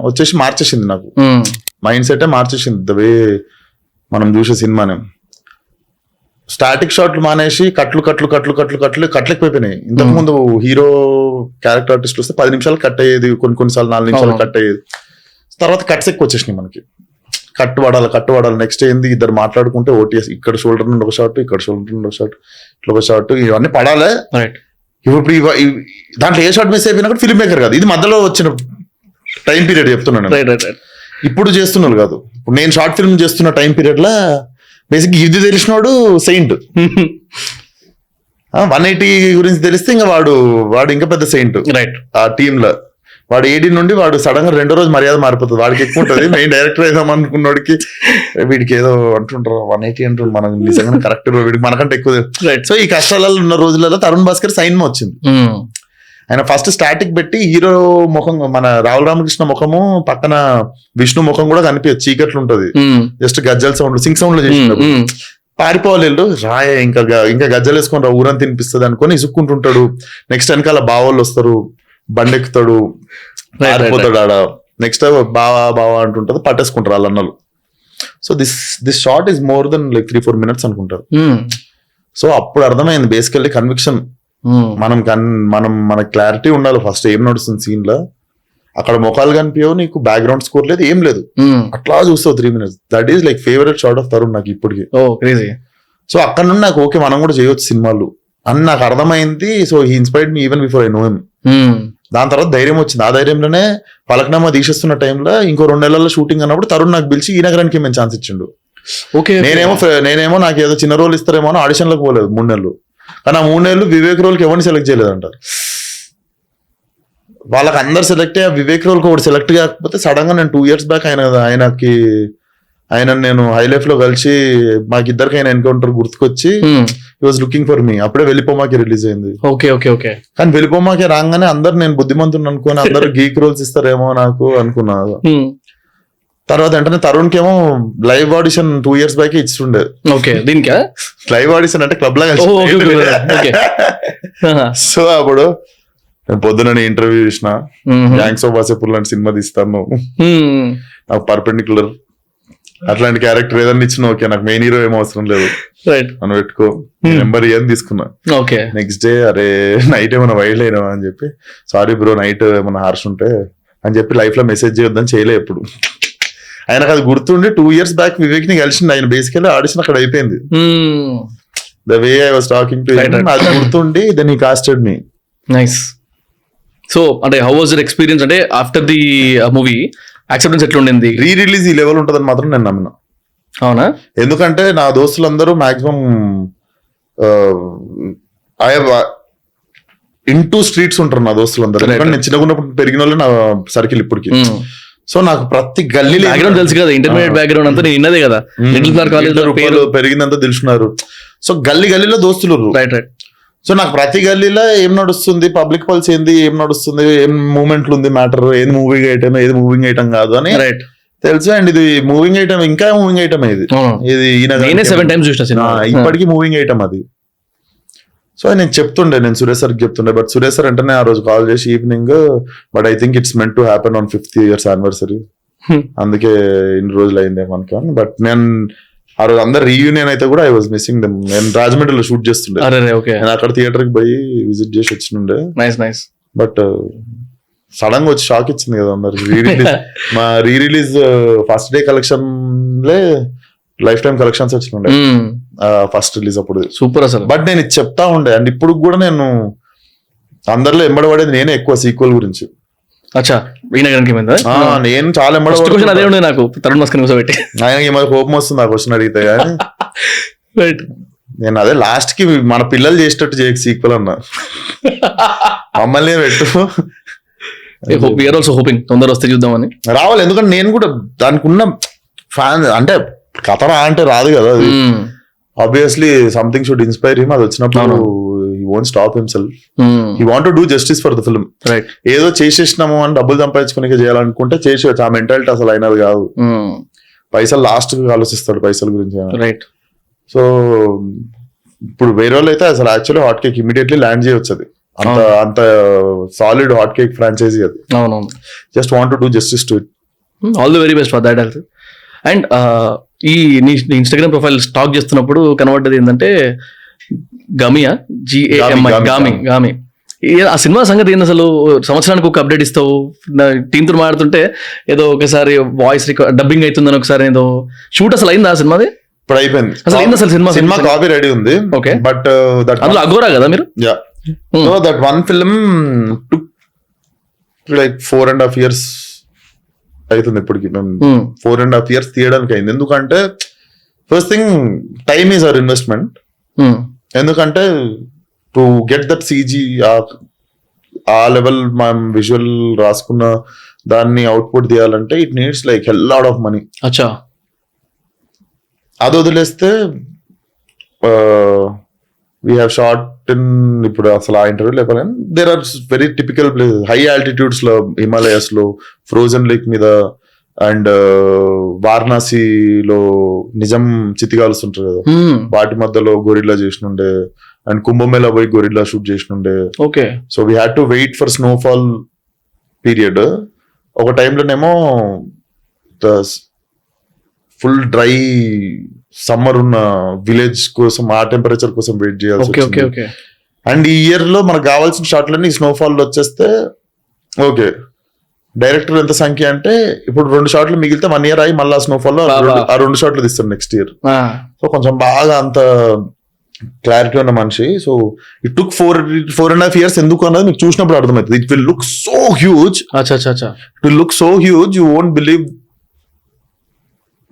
వచ్చేసి మార్చేసింది నాకు, మైండ్ సెట్ మార్చేసింది ద వే మనం చూసే సినిమాని. స్టాటిక్ షాట్లు మానేసి కట్లెక్కిపోయినాయి. ఇంతకు ముందు హీరో క్యారెక్టర్ ఆర్టిస్ట్ వస్తే 10 నిమిషాలు కట్ అయ్యేది, కొన్నిసార్లు 4 నిమిషాలు కట్ అయ్యేది. తర్వాత కట్స్ ఎక్కువ వచ్చేసినాయి మనకి. కట్టు పడాలి. నెక్స్ట్ ఏంది, ఇద్దరు మాట్లాడుకుంటే ఓటీఎస్, ఇక్కడ షోల్డర్ నుండి ఒక షాట్, ఇక్కడ షోల్డర్ నుండి ఒక షాట్, ఇట్లా ఒక షాట్, ఇవన్నీ పడాలి. ఇప్పుడు దాంట్లో ఏ షాట్ మిస్ అయిపోయినా కూడా ఫిల్మ్ మేకర్ కాదు, ఇది మధ్యలో వచ్చిన టైం పీరియడ్ చెప్తున్నాను. ఇప్పుడు చేస్తున్నారు కాదు, ఇప్పుడు నేను షార్ట్ ఫిల్మ్ చేస్తున్న టైం పీరియడ్ లా బేసిక్ ఇది తెలిసినోడు సెయింట్. 180 గురించి తెలిస్తే ఇంకా వాడు ఇంకా పెద్ద సెయింట్ ఆ టీమ్ లో. వాడు ఏడీ నుండి వాడు సడన్ గా 2వ రోజు మర్యాద మారిపోతుంది, వాడికి ఎక్కువ ఉంటుంది. మెయిన్ డైరెక్టర్ వేద్దాం అనుకున్నోడికి వీడికి ఏదో అంటుంటారు 180 అంటారు, మనం నిజంగా కరెక్ట్ వీడికి మనకంటే ఎక్కువ. సో ఈ కష్టాలలో ఉన్న రోజులలో తరుణ్ భాస్కర్ సైన్మా వచ్చింది. ఆయన ఫస్ట్ స్టాటిక్ పెట్టి హీరో ముఖం, మన రావుల రామకృష్ణ ముఖము పక్కన విష్ణు ముఖం కూడా కనిపించదు, చీకట్లు ఉంటది, జస్ట్ గజ్జల సౌండ్, సింగ్ సౌండ్ లో చేసినప్పుడు పారిపోవాలి వెళ్ళు, రాయ ఇంకా గజ్జలు వేసుకొని రా ఊరని తినిపిస్తుంది అనుకొని ఇసుక్కుంటుంటాడు. నెక్స్ట్ వెనకాల బావోళ్ళు వస్తారు, బండెక్కుతాడు, పారిపోతాడు ఆడ. నెక్స్ట్ బావా అంటుంటది, పట్టేసుకుంటారు వాళ్ళ అన్నలు. So this short is more than like 3-4 minutes అనుకుంటారు. సో అప్పుడు అర్థమైంది బేసికల్లీ కన్విక్షన్. మన క్లారిటీ ఉండాలి ఫస్ట్ ఏం నడుస్తుంది సీన్ లో. అక్కడ ముఖాలు కనిపించవు, నీకు బ్యాక్గ్రౌండ్ స్కోర్ లేదు, ఏం లేదు, అట్లా చూస్తావు 3 minutes. That is like favourite short of Tarun నాకు ఇప్పటికి. సో అక్కడ నుండి నాకు ఓకే మనం కూడా చేయవచ్చు సినిమాలు అని నాకు అర్థమైంది. So he inspired me even before I know him. దాని తర్వాత ధైర్యం వచ్చింది. ఆ ధైర్యంలోనే ఫలక్నామా తీసేస్తున్న టైంలో ఇంకో 2 నెలల్లో షూటింగ్ అన్నప్పుడు తరుణ్ నాకు పిలిచి ఈ నగరానికి ఏమైనా ఛాన్స్ ఇచ్చిండు. నేనేమో నాకు ఏదో చిన్న రోల్ ఇస్తారేమో అని ఆడిషన్లకు పోలేదు 3 నెలలు. కానీ ఆ 3 నెలలు వివేక్ రోల్కి ఎవరిని సెలెక్ట్ చేయలేదంటారు. వాళ్ళకి అందరు సెలెక్ట్ అయ్యా, వివేక్ రోల్కి ఒకటి సెలెక్ట్ కాకపోతే సడన్ గా నేను 2 years బ్యాక్ ఆయనకి ఆయన నేను హై లైఫ్ లో కలిసి మాకిద్దరికి ఆయన ఎన్కౌంటర్ గుర్తుకొచ్చి he was looking for me. అప్పుడే వెళ్ళిపోమాకే రిలీజ్ అయింది. Okay okay okay. కానీ వెళ్ళిపోమాకే రాగానే అందరు నేను బుద్ధిమంతుని అనుకుని అందరు గీక్ రోల్స్ ఇస్తారేమో నాకు అనుకున్నా. తర్వాత వెంటనే తరుణ్ కేమో లైవ్ ఆడిషన్ 2 years బ్యాక్ ఇస్తుండే. ఓకే, దీనికా లైవ్ ఆడిషన్ అంటే క్లబ్ లా కలిసి. సో అప్పుడు నేను పొద్దున ఇంటర్వ్యూ చేసిన, గ్యాంగ్స్ ఆఫ్ వాసేపూర్ లాంటి సినిమా తీస్తాను, నాకు పర్పెండిక్యులర్ అట్లాంటి క్యారెక్టర్ ఏదన్నా ఇచ్చిన ఓకే, నాకు మెయిన్ హీరో ఏం అవసరం లేదు, మనం పెట్టుకో నెంబర్ ఏం తీసుకున్నా. ఓకే, నెక్స్ట్ డే అరే నైట్ ఏమైనా వైల్డ్ అయినా అని చెప్పి, సారీ బ్రో నైట్ ఏమైనా హార్ష్ ఉంటే అని చెప్పి లైఫ్ లో మెసేజ్ చేయొద్దని చేయలే ఎప్పుడు. ఆయనకు అది గుర్తుండి 2 years బ్యాక్ వివేక్ ని కలిసింది. ఆయన బేసికల్లీ ఆడిషన్ అక్కడ అయిపోయింది. The way I was talking to him అది గుర్తుండి then he casted me. Nice. So అంటే హౌ వాజ్ యువర్ ఎక్స్పీరియన్స్? అంటే ఆఫ్టర్ ది మూవీ యాక్సెప్టెన్స్ ఎట్లా ఉండింది? రీ రిలీజ్ ఈ లెవెల్ ఉంటుందని మాత్రం నేను నమ్మిన. అవునా? ఎందుకంటే నా దోస్తులందరూ maximum I have into streets ఉంటారు నా దోస్తులందరూ. ఎందుకంటే నేను చిన్నగా ఉన్నప్పుడు పెరిగిన వాళ్ళు నా సర్కిల్ ఇప్పటికి. సో నాకు ప్రతి గల్లీలో బ్యాక్గ్రౌండ్ తెలుసు కదా, ఇంటర్మీడియట్ బ్యాక్గ్రౌండ్ అంతా నేను విన్నదే కదా, లిటిల్ ఫ్లవర్ కాలేజ్ లో పెరిగిందంతా తెలుసున్నారు. సో గల్లీలో దోస్తులు. Right right. సో నాకు ప్రతి గల్లీలో ఏం నడుస్తుంది, పబ్లిక్ పల్స్ ఏంది, ఏం నడుస్తుంది, ఏం మూవ్మెంట్లు ఉంది, మ్యాటర్ ఏది మూవింగ్ ఐటమ్ ఏది మూవింగ్ ఐటమ్ కాదు అని రైట్ తెలుసు. అండ్ ఇది మూవింగ్ ఐటమ్, ఇంకా మూవింగ్ ఐటమ్ ఇది. నేనే 7 times చూసిన ఇప్పటికీ మూవింగ్ ఐటమ్ అది. సో నేను చెప్తుండే, నేను సురేష్ సార్కి చెప్తుండే, బట్ సురేష్ సార్ అంటేనే ఆ రోజు కాల్ చేసి evening, but I think it's meant to happen on 5th years anniversary, అందుకే ఇన్ని రోజులు అయింది అనుకోని. బట్ నేను ఆ రోజు అందరు రీయూనియన్ అయితే కూడా ఐ వాజ్ మిస్సింగ్ దెమ్. నేను రాజమండ్రిలో షూట్ చేస్తుండే, నేను అక్కడ థియేటర్ కి పోయి విజిట్ చేసి వచ్చినుండే. బట్ సడన్ గా వచ్చి షాక్ ఇచ్చింది కదా అందరికి. మా re release first day collection లే లైఫ్ టైం కలెక్షన్స్ వచ్చినుండే ఫస్ట్ రిలీజ్ అప్పుడు. సూపర్ అసలు. బట్ నేను ఇది చెప్తా ఉండే, అండ్ ఇప్పుడు కూడా నేను అందరిలో ఎంబడబడేది నేనే ఎక్కువ సీక్వెల్ గురించి. నేను చాలా ఎంబడబడి నాకు తరుణ్ మస్కర్ కూర్చోబెట్టి ఆయనకి ఏమైనా కోపం వస్తుంది ఆ క్వశ్చన్ అడిగితే. కానీ నేను అదే లాస్ట్ కి మన పిల్లలు చేసేటట్టు చేయక సీక్వెల్ అన్నా, మమ్మల్ని పెట్టు. తొందర వస్తే చూద్దామని రావాలి. ఎందుకంటే నేను కూడా దానికి ఉన్న ఫ్యాన్, అంటే కథ రా అంటే రాదు కదా అది. Obviously something should inspire him. అది వచ్చినప్పుడు he won't stop himself. He want to do justice for the film. Right. ఏదో చేసేసినాము అని డబ్బులు సంపాదించుకునే చేయాలనుకుంటే చేసేవచ్చు. ఆ మెంటాలిటీ అసలు అయినది కాదు. పైసలు లాస్ట్ ఆలోచిస్తాడు పైసల గురించి. రైట్. సో ఇప్పుడు వేరే వాళ్ళు అయితే అసలు actually hot cake immediately land చేయొచ్చు. అది అంత సాలిడ్ హాట్ కేక్ ఫ్రాంచైజీ అది. అవునవును. Just want to do justice to it. All the very best for that also. And ఈ నీ ఇన్స్టాగ్రామ్ ప్రొఫైల్ స్టాక్ చేస్తున్నప్పుడు కనబడ్డది ఏంటంటే గమియా, గామి. ఆ సినిమా సంగతి ఏంది అసలు? సంవత్సరానికి ఒక అప్డేట్ ఇస్తావు, టీమ్ తో మాట్లాడుతుంటే ఏదో ఒకసారి వాయిస్ డబ్బింగ్ అవుతుందని, ఒకసారి ఏదో షూట్ అసలు అయిందా ఆ సినిమాది? ఇప్పుడు అయిపోయింది. అసలు ఏంది అసలు సినిమా కాపీ రెడీ ఉంది. ఓకే. బట్ అందులో అఘోరా కదా మీరు? So that one film took like 4.5 years అవుతుంది ఇప్పటికి. మేము 4.5 years తీయడానికి అయింది. ఎందుకంటే first thing time is our investment. ఎందుకంటే టు గెట్ దట్ సీజీ ఆ లెవెల్ మనం విజువల్ రాసుకున్న దాన్ని అవుట్పుట్ తీయాలంటే it needs like hell lot of money. అచ్చా. అది వదిలేస్తే వీ హ్యావ్ షార్ట్ ఇన్, ఇప్పుడు అసలు ఆ ఇంటర్వ్యూ లేకపోతే there are very typical places, high altitudes లో, హిమాలయస్ లో, ఫ్రోజన్ లేక్ మీద, అండ్ వారణాసిలో నిజం చితిగాల్స్ ఉంటారు కదా, వాటి మధ్యలో గొరిల్లా చేసినుండే, అండ్ కుంభమేళా పోయి గొరిల్లా షూట్ చేసినుండే. Okay. So we had to wait for snowfall period. ఒక టైంలోనేమో ఫుల్ డ్రై సమ్మర్ ఉన్న విలేజ్ కోసం, ఆ టెంపరేచర్ కోసం వెయిట్ చేయాల్సి వచ్చింది. అండ్ ఈ ఇయర్ లో మనకు కావాల్సిన షాట్లన్నీ స్నోఫాల్ లో వచ్చేస్తే ఓకే. డైరెక్టర్ ఎంత సంఖ్య అంటే ఇప్పుడు 2 షాట్లు మిగిలితే 1 year అయ్యి మళ్ళీ స్నోఫాల్ లో ఆ 2 షాట్లు తీస్తారు నెక్స్ట్ ఇయర్. సో కొంచెం బాగా అంత క్లారిటీ ఉన్న మనిషి. సో ఇట్ టుక్ 4.5 years ఎందుకు అన్నది మీకు చూసినప్పుడు అర్థమవుతుంది. It will look so huge. It will look so huge, you won't believe.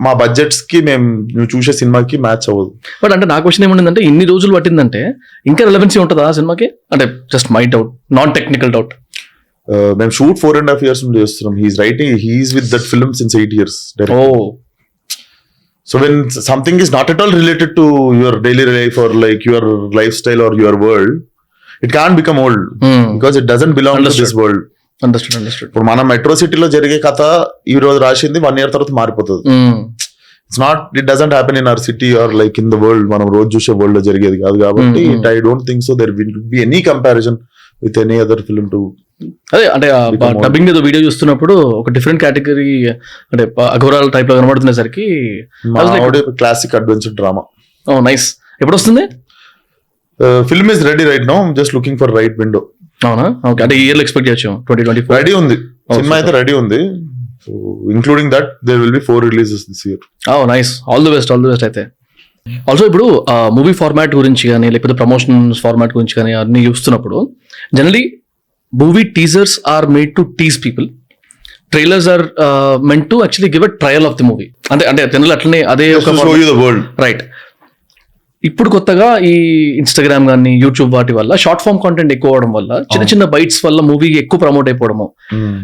మా బడ్జెట్స్ కి నువ్వు చూసే సినిమాకి మ్యాచ్ అవ్వదు. బట్ అంటే నా క్వశ్చన్ ఏముందంటే, ఇన్ని రోజులు పట్టిందంటే ఇంకా రెలవెన్సీ ఉంటుందా ఆ సినిమాకి? అంటే just my doubt, non technical doubt. మేము షూట్ 4.5 years నుండి చేస్తున్నాం. He's writing, he's with that film since 8 years. So when something is not at all related to your daily life or like your lifestyle or your world, it can't become old because it doesn't belong to this world. Understood ఇప్పుడు మన metro సిటీలో జరిగే కథ ఈ రోజు రాసింది 1 year తర్వాత మారిపోతుంది. It doesn't happen in our city or like in the world. మనం రోజు చూసే వరల్డ్ లో జరిగేది కాదు కాబట్టి I don't think so there will be any comparison with any other film too. అదే అంటే డబ్బింగ్ ఏదో వీడియో చూస్తున్నప్పుడు ఒక డిఫరెంట్ కేటగిరీ అంటే అఘోరాల టైప్ లో కనబడుతున్నసరికి classic adventure drama. Oh nice. ఎప్పుడు వస్తుంది? Film is ready right now, just looking for right window. అవునా? ఓకే. అంటే ఇయర్ లో ఎక్స్పెక్ట్ చేయొచ్చు 2024. రెడీ ఉంది, సినిమా అయితే రెడీ ఉంది. So including that there will be 4 releases this year. Oh nice. All the best అయితే. ఆల్సో ఇప్పుడు movie format గురించి కానీ లేకపోతే ప్రమోషన్స్ ఫార్మాట్ గురించి కానీ అన్ని చూస్తున్నప్పుడు generally movie teasers are made to tease people, trailers are meant to actually give a trial of the movie. అంటే జనరల్ అట్లనే అదే ఒక రైట్. ఇప్పుడు కొత్తగా ఈ ఇన్స్టాగ్రామ్ కానీ యూట్యూబ్ వాటి వల్ల షార్ట్ ఫామ్ కాంటెంట్ ఎక్కువ అవడం వల్ల చిన్న చిన్న బైట్స్ వల్ల మూవీ ఎక్కువ ప్రమోట్ అయిపోవడము.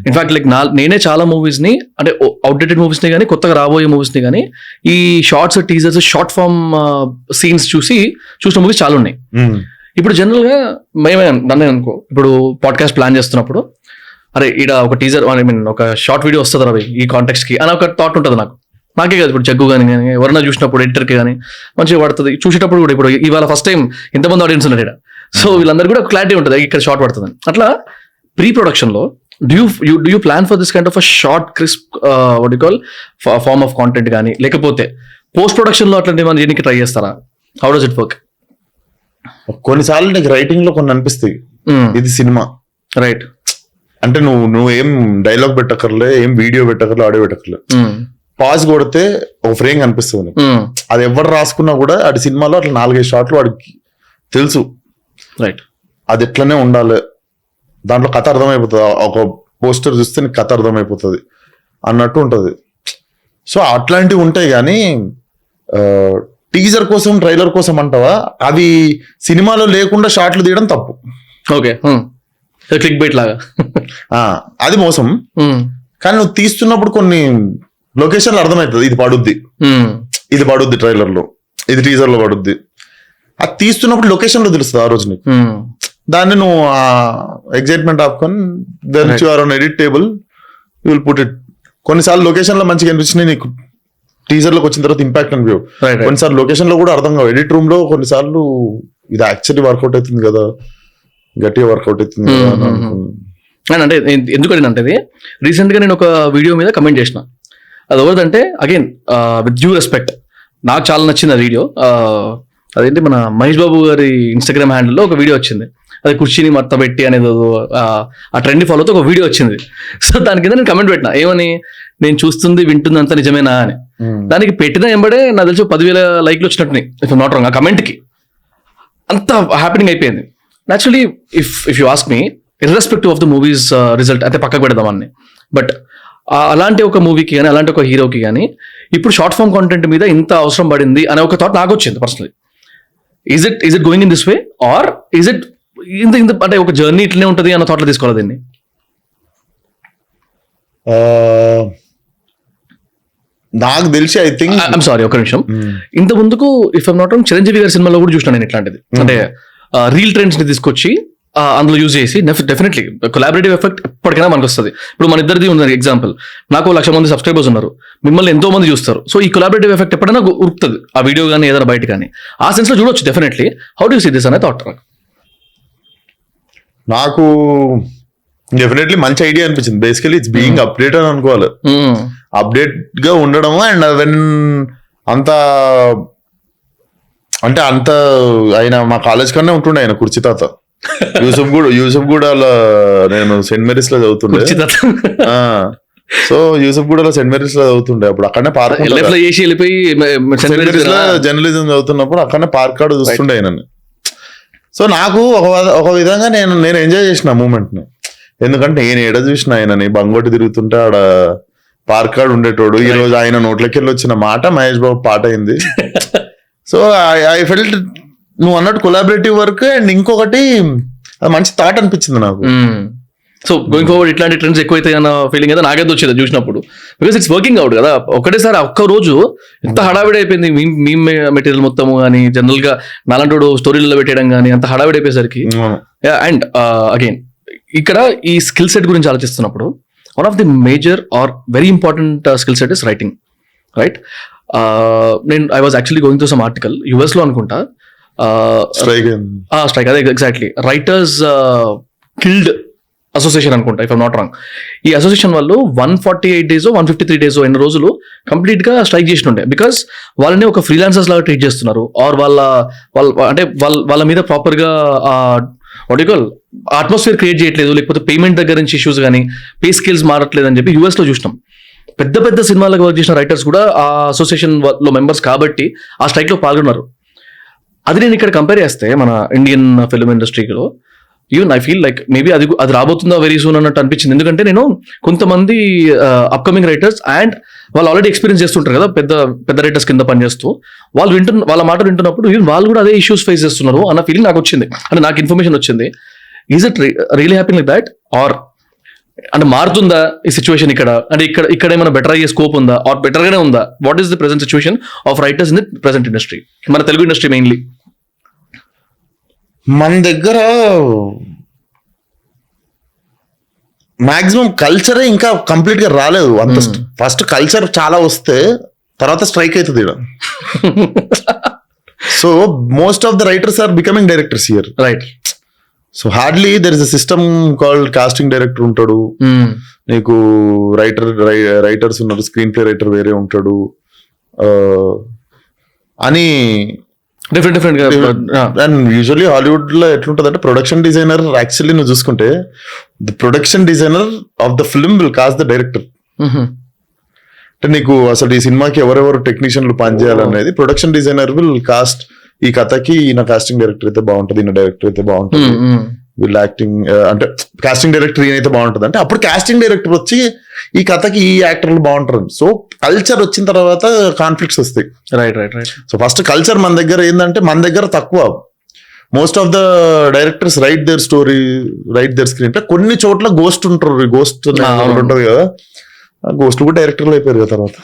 ఇన్ఫాక్ట్ లైక్ నేనే చాలా మూవీస్ ని అంటే అవుట్డేటెడ్ మూవీస్ ని కానీ కొత్తగా రాబోయే మూవీస్ ని కానీ ఈ shorts teasers short form scenes చూసిన మూవీస్ చాలా ఉన్నాయి. ఇప్పుడు జనరల్ గా మేమే నన్నే అనుకో, ఇప్పుడు పాడ్కాస్ట్ ప్లాన్ చేస్తున్నప్పుడు అరే ఈడ ఒక టీజర్ ఐ మీన్ ఒక షార్ట్ వీడియో వస్తుంది రవి ఈ కాంటెక్స్ట్ కి అని ఒక థాట్ ఉంటుంది నాకే కాదు. ఇప్పుడు జగ్గు కానీ ఎవరైనా చూసినప్పుడు ఎడిటర్కి కానీ మంచిగా పడుతుంది. చూసేటప్పుడు కూడా ఇప్పుడు ఇవాళ ఫస్ట్ టైం ఇంతమంది ఆడియన్స్ ఉన్నారు ఇక్కడ, సో వీళ్ళందరూ కూడా క్లారిటీ ఉంటుంది ఇక్కడ షార్ట్ పడుతుంది. అట్లా ప్రీ ప్రొడక్షన్ లో do you plan for this kind of a short crisp what you call form of content కానీ లేకపోతే పోస్ట్ ప్రొడక్షన్ లో అట్లాంటి మనం దీనికి ట్రై చేస్తారా? How does it work? కొన్నిసార్లు నీకు రైటింగ్ లో కొన్ని అనిపిస్తాయి ఇది సినిమా రైట్ అంటే నువ్వు ఏం డైలాగ్ పెట్టకర్లే, ఏం వీడియో పెట్టకర్లే, ఆడియో పెట్టకర్లే, పాజ్ కొడితే ఒక ఫ్రేమ్ కనిపిస్తుంది. అది ఎవరు రాసుకున్నా కూడా అది సినిమాలో అట్లా 4-5 షాట్లు వాడికి తెలుసు రైట్ అది ఎట్లనే ఉండాలి, దాంట్లో కథ అర్థమైపోతుంది. ఒక పోస్టర్ చూస్తే నీకు కథ అర్థమైపోతుంది అన్నట్టు ఉంటది. సో అట్లాంటివి ఉంటాయి. కానీ టీజర్ కోసం ట్రైలర్ కోసం అంటావా, అవి సినిమాలో లేకుండా షార్ట్లు తీయడం తప్పు. ఓకే క్లిక్ బైట్ లాగా అది మోసం. కానీ నువ్వు తీస్తున్నప్పుడు కొన్ని లొకేషన్లు అర్థమవుతుంది ఇది పడుద్ది ట్రైలర్ లో, ఇది టీజర్ లో పడుద్ది. అది తీస్తున్నప్పుడు లొకేషన్ లో తెలుస్తుంది ఆ రోజు నీకు. దాన్ని నువ్వు ఎగ్జైట్మెంట్ ఆపుకొని then you are on edit table you will put it. కొన్నిసార్లు లొకేషన్ లో మంచిగా అనిపించినాయి నీకు, టీజర్ లోకి వచ్చిన తర్వాత ఇంపాక్ట్ అనిపించవు. కొన్నిసార్లు లొకేషన్ లో కూడా అర్థం కావు. ఎడిట్ రూమ్ లో కొన్నిసార్లు ఇది యాక్చువల్లీ వర్కౌట్ అవుతుంది కదా, గట్టిగా వర్కౌట్ అవుతుంది కదా అంటే ఎందుకంటే అంటే రీసెంట్ గా నేను ఒక వీడియో మీద కమెంట్ చేసిన. అది ఎవరిదంటే అగైన్ విత్ డ్యూ రెస్పెక్ట్ నాకు చాలా నచ్చింది ఆ వీడియో. అదేంటి మన మహేష్ బాబు గారి ఇన్స్టాగ్రామ్ హ్యాండిల్లో ఒక వీడియో వచ్చింది. అది కుర్చీని మత్త పెట్టి అనేది ఆ ట్రెండ్ ఫాలోతో ఒక వీడియో వచ్చింది. సో దాని కింద నేను కమెంట్ పెట్టినా ఏమని, నేను చూస్తుంది వింటుంది అంతా నిజమేనా అని. దానికి పెట్టిన ఎంబడే నాకు తెలిసి 10,000 లైక్లు వచ్చినట్టున్నాయి ఇఫ్ నాట్ రాంగ్. ఆ కమెంట్కి అంత హ్యాపెనింగ్ అయిపోయింది. Actually if you ask me irrespective of the movies result అయితే పక్కకు పెడదామని, బట్ అలాంటి ఒక మూవీకి కానీ అలాంటి ఒక హీరోకి కానీ ఇప్పుడు షార్ట్ ఫామ్ కాంటెంట్ మీద ఇంత అవసరం పడింది అనే ఒక థాట్ నాకు వచ్చింది personally. Is it going in this way or is it ఇంత అంటే ఒక జర్నీ ఇట్లనే ఉంటుంది అన్న థాట్లో తీసుకోవాలి దీన్ని? నాకు తెలిసి ఐ థింక్ ఐఎమ్ సారీ ఒక నిమిషం. ఇంత ముందుకు if I'm not wrong Chiranjeevi గారి సినిమాలో కూడా చూసినా నేను ఇట్లాంటిది. అంటే రీల్ ట్రెండ్స్ ని తీసుకొచ్చి అందులో యూజ్ చేసి డెఫినెట్లీ కొలాబరేటివ్ ఎఫెక్ట్ ఎప్పటికైనా మనకు వస్తుంది. ఇప్పుడు మన ఇద్దరిది ఉంది ఎగ్జాంపుల్, నాకు 1,00,000 మంది సబ్స్క్రైబర్స్ ఉన్నారు, మిమ్మల్ని ఎంతో మంది చూస్తారు. సో ఈ కొలాబరేటివ్ ఎఫెక్ట్ ఎప్పుడైనా ఉరుకుతుంది ఆ వీడియో కానీ ఏదైనా బయట కానీ. ఆ సెన్స్ లో చూడొచ్చు definitely. How do you see this అనే థాట్? నాకు డెఫినెట్లీ మంచి ఐడియా అనిపించింది. బేసికలీ ఇట్స్ బీయింగ్ అప్డేట్ అని అనుకోవాలి. అప్డేట్ గా ఉండడము అండ్ వెన్ అంత అంటే అంత ఆయన మా కాలేజ్ కన్నా ఉంటుండే ఆయన కుర్చీ తాత యూసఫ్ కూడా నేను సెయింట్ మేరీస్ లో చదువుతుండే. సో యూసఫ్ కూడా సెయింట్ మేరీస్ లో చదువుతుండే అప్పుడు. అక్కడనే పార్క్ జర్నలిజం చదువుతున్నప్పుడు అక్కడనే పార్క్ కార్డు చూస్తుండే ఆయన. సో నాకు ఒక విధంగా నేను ఎంజాయ్ చేసిన మూమెంట్ ని. ఎందుకంటే నేను ఎడ చూసిన ఆయనని బంగోటి తిరుగుతుంటే ఆడ పార్క్ కార్డు ఉండేటోడు. ఈ రోజు ఆయన నోట్లకి వెళ్ళి వచ్చిన మాట మహేష్ బాబు పాట అయింది. సో ఐ ఫెల్ట్ నువ్వు అన్నట్టు కొలాబరేటివ్ వర్క్. అండ్ ఇంకొకటి మంచి థాట్ అనిపించింది నాకు. సో గోయింగ్ ఫార్వర్డ్ ఇట్లాంటి ట్రెండ్స్ ఎక్కువైతే అన్న ఫీలింగ్ అయితే నాకైతే వచ్చేది చూసినప్పుడు. బికాస్ ఇట్స్ వర్కింగ్ అవుట్ కదా. ఒకటేసారి ఒక్క రోజు ఎంత హడావిడి అయిపోయింది మీ మెటీరియల్ మొత్తము కానీ, జనరల్ గా నాలంటోడు స్టోరీలలో పెట్టడం కానీ అంత హడావిడి అయిపోయేసరికి. అండ్ అగైన్ ఇక్కడ ఈ స్కిల్ సెట్ గురించి ఆలోచిస్తున్నప్పుడు one of the major or very important skill set is writing, right? నేను I was actually going to some article US లో అనుకుంటా, స్ట్రైక్ అదే ఎగ్జాక్ట్లీ, రైటర్స్ గిల్డ్ అసోసియేషన్ అనుకుంటా, ఇఫ్ ఐమ్ నాట్ రాంగ్. ఈ association వాళ్ళు 148 days 153 days ఎన్ని రోజులు complete గా స్ట్రైక్ చేసినుండే. బికాస్ వాళ్ళని ఒక ఫ్రీలాన్సర్స్ లాగా ట్రీట్ చేస్తున్నారు, ఆర్ వాళ్ళ మీద ప్రాపర్ గా వాటికల్ అట్మాస్ఫియర్ క్రియేట్ చేయట్లేదు, లేకపోతే పేమెంట్ దగ్గర నుంచి ఇష్యూస్ కానీ పే స్కేల్స్ మారట్లేదు అని చెప్పి యూఎస్ లో చూసినాం. పెద్ద పెద్ద సినిమాలకు వర్క్ చేసిన రైటర్స్ కూడా ఆ అసోసియేషన్ లో మెంబర్స్ కాబట్టి ఆ స్ట్రైక్ లో పాల్గొన్నారు. అది నేను ఇక్కడ కంపేర్ చేస్తే మన ఇండియన్ ఫిల్మ్ ఇండస్ట్రీలో even I feel like maybe అది రాబోతుందా వెరీ సూన్ అన్నట్టు అనిపించింది. ఎందుకంటే నేను కొంతమంది అప్కమింగ్ రైటర్స్ అండ్ వాళ్ళు ఆల్రెడీ ఎక్స్పీరియన్స్ చేస్తుంటారు కదా, పెద్ద రైటర్స్ కింద పనిచేస్తూ, వాళ్ళ మాటలు వింటున్నప్పుడు ఈవెన్ వాళ్ళు కూడా అదే ఇష్యూస్ ఫేస్ చేస్తున్నారు అన్న ఫీలింగ్ నాకు వచ్చింది, అంటే నాకు ఇన్ఫర్మేషన్ వచ్చింది. Is it really happy like that, or అంటే మారుతుందా ఈ సిచ్యువేషన్ ఇక్కడ? అంటే ఇక్కడ ఏమైనా బెటర్ అయ్యే స్కోప్ ఉందా, ఆర్ బెటర్ గానే ఉందా? What is the present situation of writers in the present industry, మన తెలుగు ఇండస్ట్రీ మెయిన్లీ? మన దగ్గర మాక్సిమం కల్చరే ఇంకా కంప్లీట్ గా రాలేదు. అంత ఫస్ట్ కల్చర్ చాలా వస్తే తర్వాత స్ట్రైక్ అవుతుంది ఇక్కడ. So most of the writers are becoming directors here, right? So hardly there is a system called casting director ఉంటాడు, నీకు రైటర్స్ ఉన్నారు, స్క్రీన్ ప్లే రైటర్ వేరే ఉంటాడు అని డిఫరెంట్ గా. అండ్ యూజువల్లీ హాలీవుడ్ లో ఎట్లుంటది అంటే ప్రొడక్షన్ డిజైనర్, యాక్చువల్లీ నువ్వు చూసుకుంటే the production designer of the film will cost the director. అంటే నీకు అసలు ఈ సినిమాకి ఎవరెవరు టెక్నీషియన్లు పనిచేయాలనేది ప్రొడక్షన్ డిజైనర్ విల్ కాస్ట్. ఈ కథకి ఈయన కాస్టింగ్ డైరెక్టర్ అయితే బాగుంటది, ఈయన డైరెక్టర్ అయితే బాగుంటుంది, వీళ్ళు యాక్టింగ్ అంటే కాస్టింగ్ డైరెక్టర్ ఈయనైతే బాగుంటుంది అంటే అప్పుడు కాస్టింగ్ డైరెక్టర్ వచ్చి ఈ కథకి ఈ యాక్టర్లు బాగుంటారు. సో కల్చర్ వచ్చిన తర్వాత కాన్ఫ్లిక్ట్స్ వస్తాయి. రైట్. సో ఫస్ట్ కల్చర్ మన దగ్గర ఏంటంటే మన దగ్గర తక్కువ. Most of the directors write their story, write their screenplay. కొన్ని చోట్ల గోస్ట్ ఉంటారు, గోస్ట్ ఉంటది కదా, గోస్ట్ కూడా డైరెక్టర్లు అయిపోయారు కదా తర్వాత.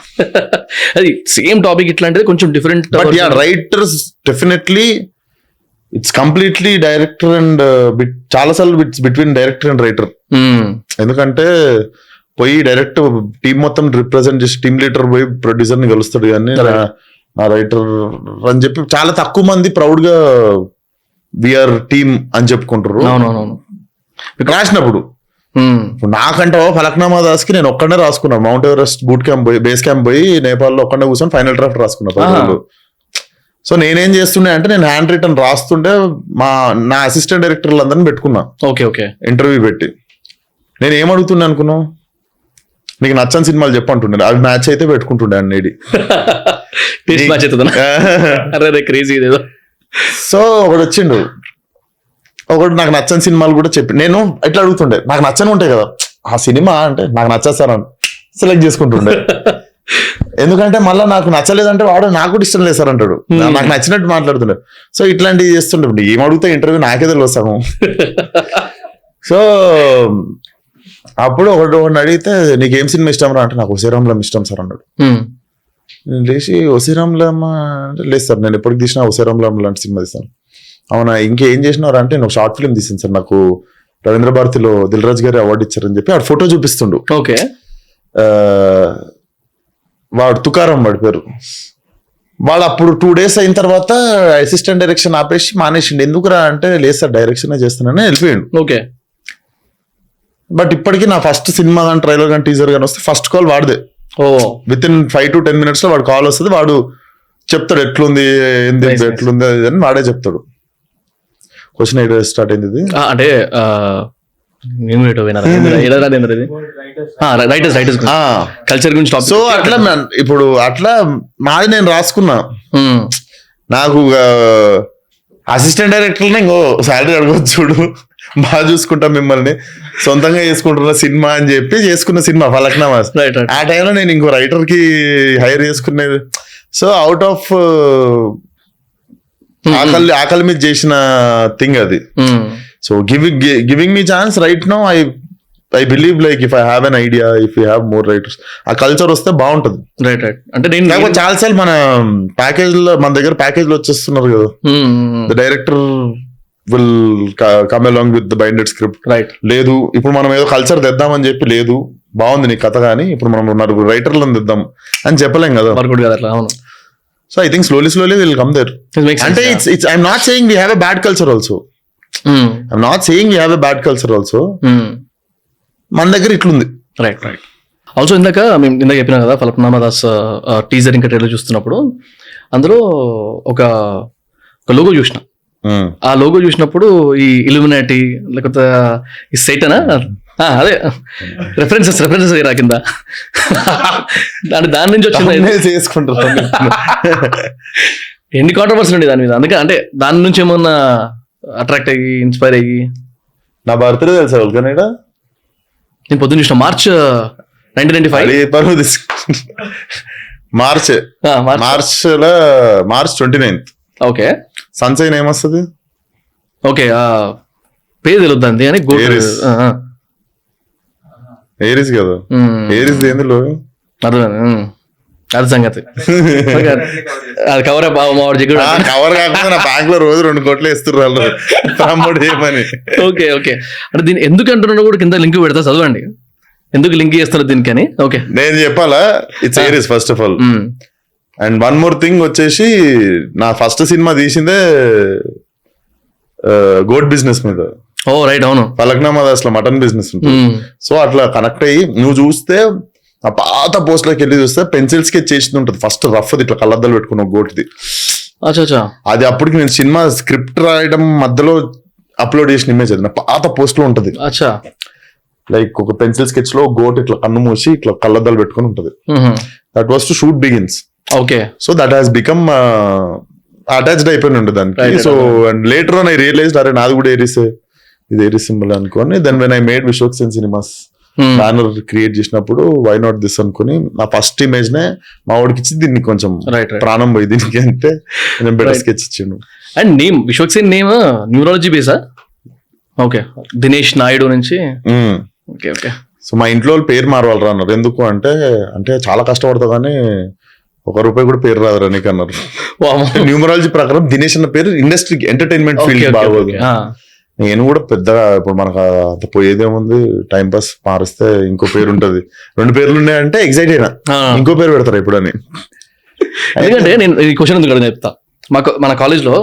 అది సేమ్ టాపిక్ ఇట్లాంటిది కొంచెం different. But yeah, writers definitely it's completely director and చాలా సార్లు it's between director and writer. ఎందుకంటే పోయి డైరెక్ట్ టీం మొత్తం రిప్రజెంట్ చేసి టీమ్ లీడర్ పోయి ప్రొడ్యూసర్ ని కలుస్తాడు, కానీ నా రైటర్ అని చెప్పి చాలా తక్కువ మంది ప్రౌడ్ గా విఆర్ టీమ్ అని చెప్పుకుంటారు రాసినప్పుడు. నాకంటే ఫలక్నామా దాస్కి నేను ఒక్కడే రాసుకున్నాను. మౌంట్ ఎవరెస్ట్ బూట్ క్యాంప్ పోయి, బేస్ క్యాంప్ పోయి నేపాల్లో ఒక్కడే కూర్చొని ఫైనల్ డ్రాఫ్ట్ రాసుకున్నాను. సో నేనేం చేస్తుండే అంటే నేను హ్యాండ్ రిటర్న్ రాస్తుంటే నా అసిస్టెంట్ డైరెక్టర్లు అందరిని పెట్టుకున్నా. ఓకే ఇంటర్వ్యూ పెట్టి నేను ఏం అడుగుతున్నా అనుకున్నావు, నీకు నచ్చని సినిమాలు చెప్పంటుండే, అవి మ్యాచ్ అయితే పెట్టుకుంటుండే అన్నిటి. సో ఒకడు వచ్చిండు, ఒకటి నాకు నచ్చని సినిమాలు కూడా చెప్పి నేను ఎట్లా అడుగుతుండే, నాకు నచ్చని ఉంటాయి కదా ఆ సినిమా అంటే నాకు నచ్చదు సార్ అని సెలెక్ట్ చేసుకుంటుండే. ఎందుకంటే మళ్ళీ నాకు నచ్చలేదంటే వాడు నాకు కూడా ఇష్టం లేదు సార్ అంటాడు, నాకు నచ్చినట్టు మాట్లాడుతుండే. సో ఇట్లాంటివి చేస్తుండే. ఏం అడుగుతా ఇంటర్వ్యూ నాకే తెలియస్తాము. సో అప్పుడు ఒకటి అడిగితే నీకేం సినిమా ఇష్టం రా అంటే నాకు ఒసేరాంలం ఇష్టం సార్ అన్నాడు. నేను లేచి ఒసేరాంలం అంటే లేదు సార్, నేను ఎప్పటికి తీసినా ఒసేరాంలం లాంటి సినిమా తీస్తాను. అవునా, ఇంకేం చేసినారు అంటే నేను ఒక షార్ట్ ఫిల్మ్ తీసాను సార్, నాకు రవీంద్ర భారతిలో దిల్ రాజు గారి అవార్డు ఇచ్చారని చెప్పి ఆడు ఫోటో చూపిస్తుండు. ఓకే, వాడు తుకారం వాడి పేరు. వాడు అప్పుడు 2 days అయిన తర్వాత అసిస్టెంట్ డైరెక్షన్ ఆపేసి మానేసిండు. ఎందుకురా అంటే లేదు సార్ డైరెక్షన్ చేస్తున్నానని వెళ్ళిపోయాడు. ఓకే, బట్ ఇప్పటికీ నా ఫస్ట్ సినిమా కానీ ట్రైలర్ కానీ టీజర్ కానీ వస్తే ఫస్ట్ కాల్ వాడిదే. విత్ ఇన్ 5 to 10 minutes లో వాడు కాల్ వస్తుంది, వాడు చెప్తాడు ఎట్లుంది ఏంది ఎట్లుంది అని వాడే చెప్తాడు. క్వశ్చన్ ఎయిట్ స్టార్ట్ అయింది ఇది అంటే కల్చర్ గురించి. సో అట్లా ఇప్పుడు అట్లా మాది నేను రాసుకున్నా. నాకు అసిస్టెంట్ డైరెక్టర్ ఇంకో శాలరీ అడగవచ్చు, చూడు బాగా చూసుకుంటా మిమ్మల్ని, సొంతంగా చేసుకుంటున్న సినిమా అని చెప్పి చేసుకున్న సినిమా ఫలక్నామా. ఆ టైంలో నేను ఇంకో రైటర్ కి హైర్ చేసుకునేది. సో అవుట్ ఆఫ్ ఆకలి మీద చేసిన థింగ్ అది. So giving me chance right now I I believe like if I have an idea, if you have more writers, ఆ కల్చర్ వస్తే బాగుంటది. రైట్ అంటే నేను కాకపోతే చాలాసార్లు మన ప్యాకేజ్ లో, మన దగ్గర ప్యాకేజ్ లో వచ్చేస్తున్నారు కదా, the director will come along with the binded script. Right. లేదు ఇప్పుడు మనం ఏదో కల్చర్ తెద్దామని చెప్పి, లేదు బాగుంది నీ కథ కానీ ఇప్పుడు మనం నలుగురు రైటర్లను తెద్దాం అని చెప్పలేం కదా. వర్కౌట్ కదా అట్లా. అవును. So I think slowly will come there. అంటే it's I'm not saying we have a bad culture also, I'm not saying we have a bad culture also. మన దగ్గర ఇట్లుంది. రైట్. ఆల్సో ఇందాక చెప్పినా కదా ఫలక్నామా దాస్ టీజర్ ఇంకా ట్రైలర్ చూస్తున్నప్పుడు అందులో ఒక లోగో చూసిన. ఆ లోగో చూసినప్పుడు ఈ ఇల్యూమినాటి లేకపోతే ఈ సైటనా అదే రెఫరెన్సెస్ రా కింద దాని నుంచి వచ్చింది చేసుకుంటారు. ఎన్ని కాంట్రవర్సీలు ఉండే దాని మీద, అందుకే అంటే దాని నుంచి ఏమన్నా అట్రాక్ట్ అయ్యి ఇన్స్పైర్ అయ్యి. నా బర్త్డే తెలుసా వాళ్ళకనేడా? నేను పొద్దున్న చూసిన March 1995. March 29th. Okay. Sunshine ఏమొస్తుంది? ఓకే, పేరు తెలుద్ది అని ఏరిస్ కదా, ఏరిస్ ఎందులో అది సంగతి. అది కవర్ కవర్ కాకుండా నా బ్యాంక్ లో రోజు 2 కోట్లు వేస్తున్నారు వాళ్ళు ప్రమోట్ చేయమని. ఓకే అంటే దీన్ని ఎందుకు అంటున్నా కూడా కింద లింక్ పెడతా, చదవండి ఎందుకు లింక్ చేస్తారు దీనికని. ఓకే, నేను చెప్పాలా? It's Aries first of all. And one more thing వచ్చేసి, నా ఫస్ట్ సినిమా తీసిందే గోట్ బిజినెస్ మీద. ఓ రైట్. అవును. ఫలక్నామా దాస్ లో మటన్ బిజినెస్ ఉంటుంది. సో అట్లా కనెక్ట్ అయ్యి నువ్వు చూస్తే ఆ పాత పోస్ట్ లోకి వెళ్ళి చూస్తే పెన్సిల్ స్కెచ్ చేసింది ఉంటుంది ఫస్ట్, రఫ్ ఇట్లా కళ్ళద్దాలు పెట్టుకున్న గోటిది. అది అప్పటికి నేను సినిమా స్క్రిప్ట్ రాయడం మధ్యలో అప్లోడ్ చేసిన ఇమేజ్, అది నా పాత పోస్ట్ లో ఉంటది. లైక్ ఒక పెన్సిల్ స్కెచ్ లో గోట్ ఇట్లా కన్ను మూసి ఇట్లా కళ్ళద్దాలు పెట్టుకుని ఉంటది. That was to shoot begins. Okay. So that has become attached అయిపోయి ఉండే దానికి. So and later on I realised, అరే నాది కూడా ఏరిస్, ఇది ఏరిస్ సింబల్ అనుకోని, then when I made Vishwaksen cinemas banner create చేసినప్పుడు వై నాట్ దిస్ అనుకుని నా ఫస్ట్ ఇమేజ్ నే మా వాడికి ఇచ్చి దీన్ని కొంచెం ప్రాణం పోయి దీనికి అంటే నేను బెటర్ స్కెచ్ ఇచ్చాను. And name Vishwaksen name neurology బేసా? ఓకే, దినేష్ నాయుడు నుంచి. ఓకే. సో మా ఇంట్లో వాళ్ళు పేరు మారవాలరా అన్నారు. ఎందుకు అంటే చాలా కష్టపడతా కానీ ₹1 కూడా పేరు రాదురా నీకు అన్నారు. న్యూమరాలజీ ప్రకారం దినేష్ అన్న పేరు ఇండస్ట్రీ ఎంటర్టైన్మెంట్ ఫీల్డ్ బాగోదు. నేను కూడా పెద్దగా ఇప్పుడు మనకు అంత పోయేదేముంది, టైం పాస్ మారిస్తే ఇంకో పేరు ఉంటది. 2 పేర్లు ఉన్నాయంటే ఎగ్జైట్ అయినా ఇంకో పేరు పెడతారా ఇప్పుడు అని. ఎందుకంటే నేను ఈ క్వశ్చన్ ఎందుకు అడిగిన చెప్తా. మన కాలేజ్ లో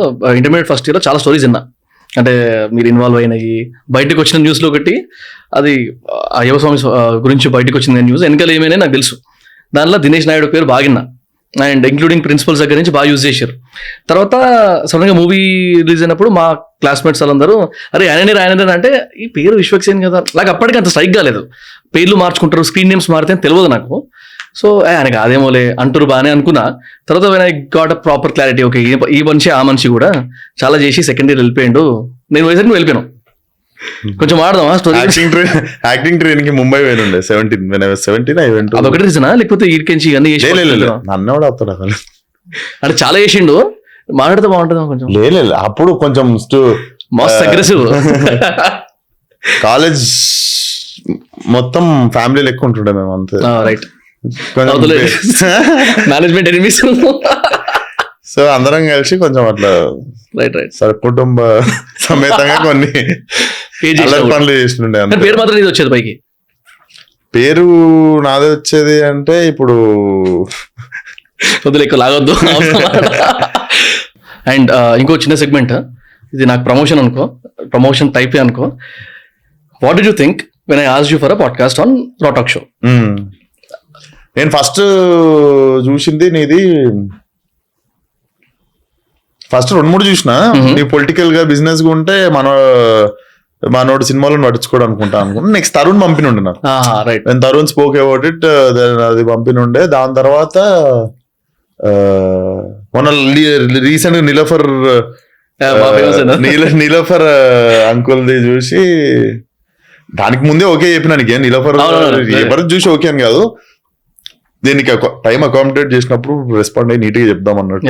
ఇంటర్మీడియట్ ఫస్ట్ ఇయర్ లో చాలా స్టోరీస్ విన్నా. అంటే మీరు ఇన్వాల్వ్ అయినాయి, బయటకు వచ్చిన న్యూస్ లో ఒకటి అది అయ్యప్ప స్వామి గురించి బయటకు వచ్చింది న్యూస్, వెనకాల ఏమైనా నాకు తెలుసు. దానిలో దినేష్ నాయుడు పేరు బాగిన్నా, అండ్ ఇంక్లూడింగ్ ప్రిన్సిపల్స్ దగ్గర నుంచి బాగా యూజ్ చేశారు. తర్వాత సడన్ గా మూవీ రిలీజ్ అయినప్పుడు మా క్లాస్మేట్స్ వాళ్ళందరూ అరే ఆయన అంటే ఈ పేరు విశ్వక్సేన్ కదా, నాకు అప్పటికి అంత స్ట్రైక్ కాలేదు. పేర్లు మార్చుకుంటారు, స్క్రీన్ నేమ్స్ మారితే తెలియదు నాకు. సో ఆయనకి అదేమోలే అంటారు బానే అనుకున్నా. తర్వాత when I got a proper clarity, okay ఈ మనిషి ఆ మనిషి కూడా చాలా చేసి సెకండ్ ఇయర్ వెళ్ళిపోయాడు. నేను వయసు వెళ్ళిపోయాను. కొంచెం ఆడదామా స్టోరీ? యాక్టింగ్ ట్రైనింగ్ కి ముంబై పోయినుండే 17 అదొకటి రీజనా, లేకపోతే ఈడికించి అన్ని నన్నోడు అవుతాడు అంటే చాలా చేసిండు. మాట్లాడితే బాగుంటుందా కొంచెం? లేదు అప్పుడు కొంచెం మస్త్ అగ్రెసివ్. కాలేజ్ మొత్తం ఫ్యామిలీ లెక్క ఉంటుండే మేము అంతే. రైట్. Management enemies. సో అందరం కలిసి కొంచెం అట్లా సరే కుటుంబ సమేతంగా కొన్ని పనులు చేస్తుండే. పేరు మాత్రం ఇది వచ్చేది పైకి. పేరు నాదే వచ్చేది అంటే ఇప్పుడు వద్దులు ఎక్కువ లాగొద్దు. అండ్ ఇంకో చిన్న సెగ్మెంట్, ఇది నాకు ప్రమోషన్ అనుకో, ప్రమోషన్ టైపే అనుకో. What do you think when I asked you for a podcast on raw talk show? నేను ఫస్ట్ చూసింది నీది, ఫస్ట్ 2-3 చూసిన. నీ పొలిటికల్ గా బిజినెస్ గా ఉంటే మనోడు సినిమాలో నడుచుకోవడం అనుకుంటా. నెక్స్ట్ తరుణ్ పంపినుండే నాకు. నేను తరుణ్ స్పోక్ అబౌట్ ఇట్, అది పంపినుండే. దాని తర్వాత మొన్న రీసెంట్ గా నీలోఫర్ అంకుల్ది చూసి, దానికి ముందే ఓకే చెప్పినా నీకేం నీలోఫర్ ఎవరు చూసి ఓకే అని కాదు, దీనికి టైం అకామిడేట్ చేసినప్పుడు రెస్పాండ్ అయ్యి నీట్ గా చెప్దాం అన్నట్టు.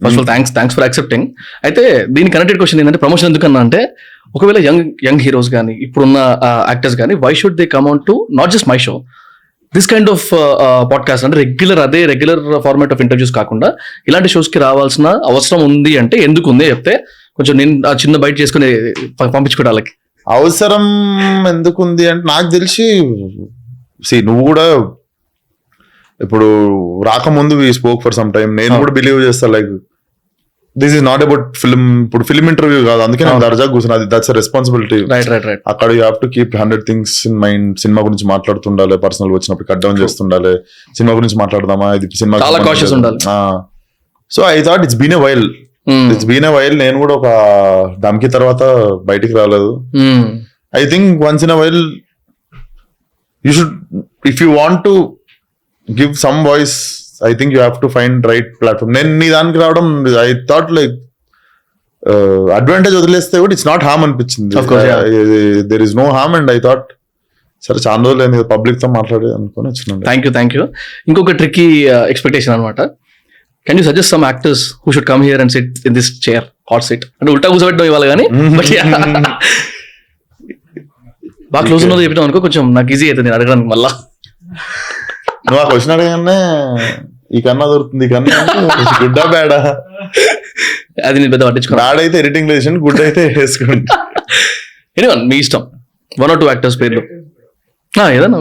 First of all thanks for accepting. అయితే దీని కనెక్టెడ్ క్వశ్చన్ ఏంటంటే, ప్రమోషన్ ఎందుకన్నా అంటే ఒకవేళ యంగ్ హీరోస్ కానీ ఇప్పుడున్న యాక్టర్స్ కానీ why should they come on to not just my show this kind of podcast అంటే రెగ్యులర్ ఫార్మాట్ ఆఫ్ ఇంటర్వ్యూస్ కాకుండా ఇలాంటి షోస్ కి రావాల్సిన అవసరం ఉంది అంటే ఎందుకు ఉంది చెప్తే కొంచెం నేను ఆ చిన్న బయట చేసుకుని పంపించుకోవడం వాళ్ళకి. అవసరం ఎందుకుంది అంటే నాకు తెలిసి నువ్వు కూడా ఇప్పుడు రాకముందు we spoke for some time నేను కూడా బిలీవ్ చేస్తా like this is not about film. ఇప్పుడు ఫిల్మ్ ఇంటర్వ్యూ కాదు, అందుకే నేను దర్జా కూర్చున్నది. That's responsibility. అక్కడ you have to keep 100 things in mind. Cinema గురించి మాట్లాడుతుండాలి, పర్సనల్ వచ్చినప్పుడు కట్ డౌన్ చేస్తుండాలి. సినిమా గురించి మాట్లాడదామా, ఇది సినిమా చాలా కాషియస్ ఉండాలి. So I thought it's been a while. నేను కూడా ఒక దమ్కి తర్వాత బయటికి రాలేదు. I think once in a while you should, if you want to give some voice, I think you have to find right platform. నేను నీ దానికి రావడం ఐ థాట్ లైక్ అడ్వాంటేజ్ వదిలేస్తే కూడా ఇట్స్ నాట్ హార్మ్ అనిపించింది. There is no harm and I thought సరే చాలా రోజులు పబ్లిక్ తో మాట్లాడే అనుకుని వచ్చినాను. Thank you. ఇంకొక ట్రిక్కీ ఎక్స్పెక్టేషన్ అనమాట. Can you suggest some actors who should come here and sit in this chair, hot seat అంటే ఉల్టా కూర్చోబెట్టడం ఇవ్వాలి కానీ బాగా క్లోజ్ ఉన్నది చెప్పినాం అనుకో కొంచెం నాకు ఈజీ అవుతుంది నేను అడగడానికి. మళ్ళా నువ్వు ఆ క్వశ్చన్ అడగానే ఈ కన్నా దొరుకుతుంది, ఈ కన్నా గుడ్డా బ్యాడా, అది నేను పెద్ద పట్టించుకున్నా. బ్యాడ్ అయితే ఎడిటింగ్ వేసాను, గుడ్ అయితే వేసుకోండి. ఎనీవన్ మీ ఇష్టం, 1 or 2 యాక్టర్స్ పేర్లు ఏదన్నా.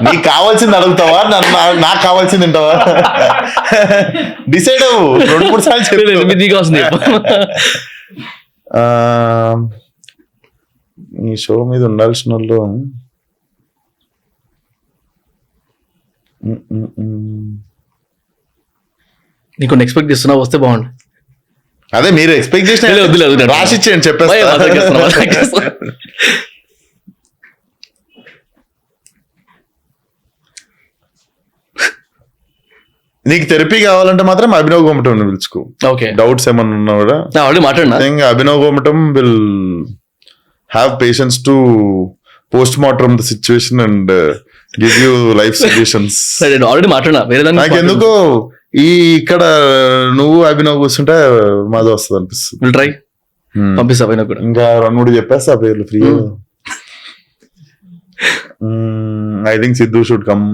నీకు కావాల్సింది అడుగుతావా, నాకు కావాల్సింది తింటావా? డిసైడ్ అవ్వు. 2-3 సార్లు చెప్పలేదు నీకు కావాల్సింది. ఈ షో మీద ఉండాల్సిన వాళ్ళు నీకు ఎక్స్పెక్ట్ చేస్తున్నా వస్తే బాగుండు. అదే మీరు ఎక్స్పెక్ట్ చేసిన రాసిచ్చేయండి, చెప్పేస్తా. నీకు థెరపీ కావాలంటే మాత్రం అభినవ్ గోమటం పిలుచుకో. ఓకే, డౌట్స్ ఏమన్నా ఉన్నా కూడా ఆల్రెడీ మాట్లాడినా. Abhinav Gomatam will have patience to post mortem the situation and give you life solutions. Already మాట్లాడినా వేరే దాన్ని. నాకు ఎందుకో ఇక్కడ నువ్వు అభినవ్ కూర్చుంటే మాది వస్తుంది అనిపిస్తుంది. ట్రై పంపిస్తా పైన కూడా. ఇంకా 2-3 చెప్పేస్తా పేర్లు free. I think Siddhu should come,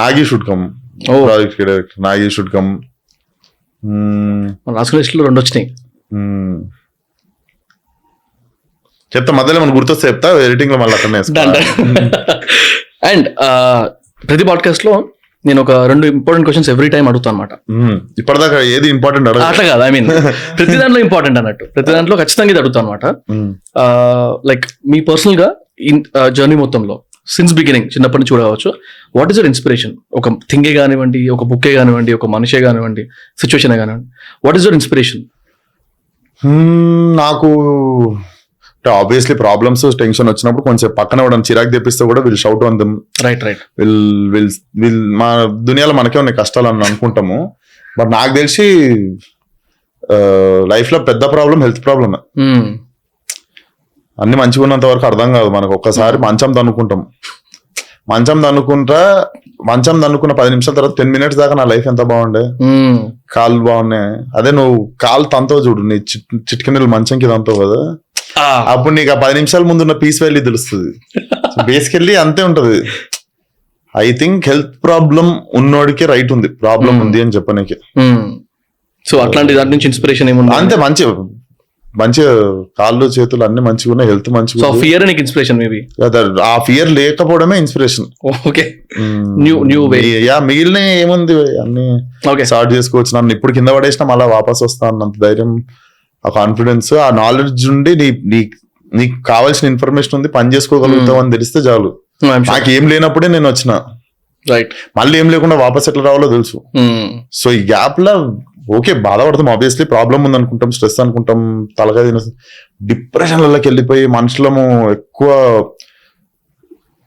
Nagi should come, project director Nagi should come. రాసుకున్న లిస్ట్ లో 2 వచ్చినాయి. చెప్తా, మధ్యలో మనం గుర్తొస్తే చెప్తా, ఎడిటింగ్ లో మళ్ళీ అక్కడనే. అండ్ ప్రతి పాడ్కాస్ట్ లో నేను ఒక 2 ఇంపార్టెంట్ క్వశ్చన్స్ ఎవ్రీ టైం అడుగుతాను అనమాట. ఇప్పటిదాకా ఏది ఇంపార్టెంట్ అట్లా కాదు, ఐ మీన్ ప్రతి దాంట్లో ఇంపార్టెంట్ అన్నట్టు, ప్రతి దాంట్లో ఖచ్చితంగా ఇది అడుగుతాను అనమాట. లైక్ మీ పర్సనల్ గా జర్నీ మొత్తంలో సిన్స్ బిగినింగ్ చిన్నప్పటి నుంచి చూడవచ్చు, వాట్ ఈస్ యువర్ ఇన్స్పిరేషన్? ఒక థింగే కానివ్వండి, ఒక బుక్కే కానివ్వండి, ఒక మనిషే కానివ్వండి, సిచ్యువేషన్ కానివ్వండి, వాట్ ఈస్ యువర్ ఇన్స్పిరేషన్? నాకు ఆబ్వియస్లీ ప్రాబ్లమ్స్ టెన్షన్ వచ్చినప్పుడు కొంచెం పక్కన ఇవ్వడం, చిరాకు తెప్పిస్తే కూడా will shout on them. Right. Will మా దునియాలో మనకే ఉన్నాయి కష్టాలు అని అనుకుంటాము. బట్ నాకు తెలిసి లైఫ్ లో పెద్ద ప్రాబ్లం హెల్త్ ప్రాబ్లమ్. అన్ని మంచిగా ఉన్నంత వరకు అర్థం కాదు మనకు. ఒక్కసారి మంచం దన్నుకుంటాం, మంచం దన్నుకున్న 10 నిమిషాల తర్వాత 10 minutes దాకా నా లైఫ్ ఎంత బాగుండే, కాళ్ళు బాగున్నాయి. అదే నువ్వు కాళ్ళు తంతో చూడు, నీ చిట్కినీళ్ళు మంచంకి తంతావు కదా, అప్పుడు నీకు ఆ 10 నిమిషాల ముందు ఉన్న పీస్ వాల్యూ తెలుస్తుంది. బేసికల్లీ అంతే ఉంటది. ఐ థింక్ హెల్త్ ప్రాబ్లం ఉన్నోడికి రైట్ ఉంది, ప్రాబ్లం ఉంది అని చెప్పనీకి. సో అట్లాంటి దాని నుంచి ఇన్స్పిరేషన్ ఏముంది? అంతే, మంచి కాళ్ళు చేతులు అన్ని మంచిగా ఉన్నాయి, హెల్త్ మంచిగా. ఫియర్ నీకు ఇన్స్పిరేషన్? మేబీ ఆ ఫియర్ లేకపోవడమే ఇన్స్పిరేషన్. Okay, new way. మిగిలిన ఏముంది, అన్ని స్టార్ట్ చేసుకోవచ్చు. నన్ను ఇప్పుడు కింద పడేసినా మళ్ళీ వాపస్ వస్తా అన్నంత ధైర్యం, ఆ కాన్ఫిడెన్స్, ఆ నాలెడ్జ్ ఉండి నీకు కావాల్సిన ఇన్ఫర్మేషన్ ఉంది, పని చేసుకోగలుగుతావు అని తెలిస్తే చాలు. నాకు ఏం లేనప్పుడే నేను వచ్చిన, రైట్, మళ్ళీ ఏం లేకుండా వాపస్ ఎట్లా రావాలో తెలుసు. సో ఈ గ్యాప్ లో ఓకే బాధపడతాం, ఆబ్వియస్లీ ప్రాబ్లం ఉంది అనుకుంటాం, స్ట్రెస్ అనుకుంటాం, తలగా తిన డిప్రెషన్లకి వెళ్ళిపోయి మనుషులము ఎక్కువ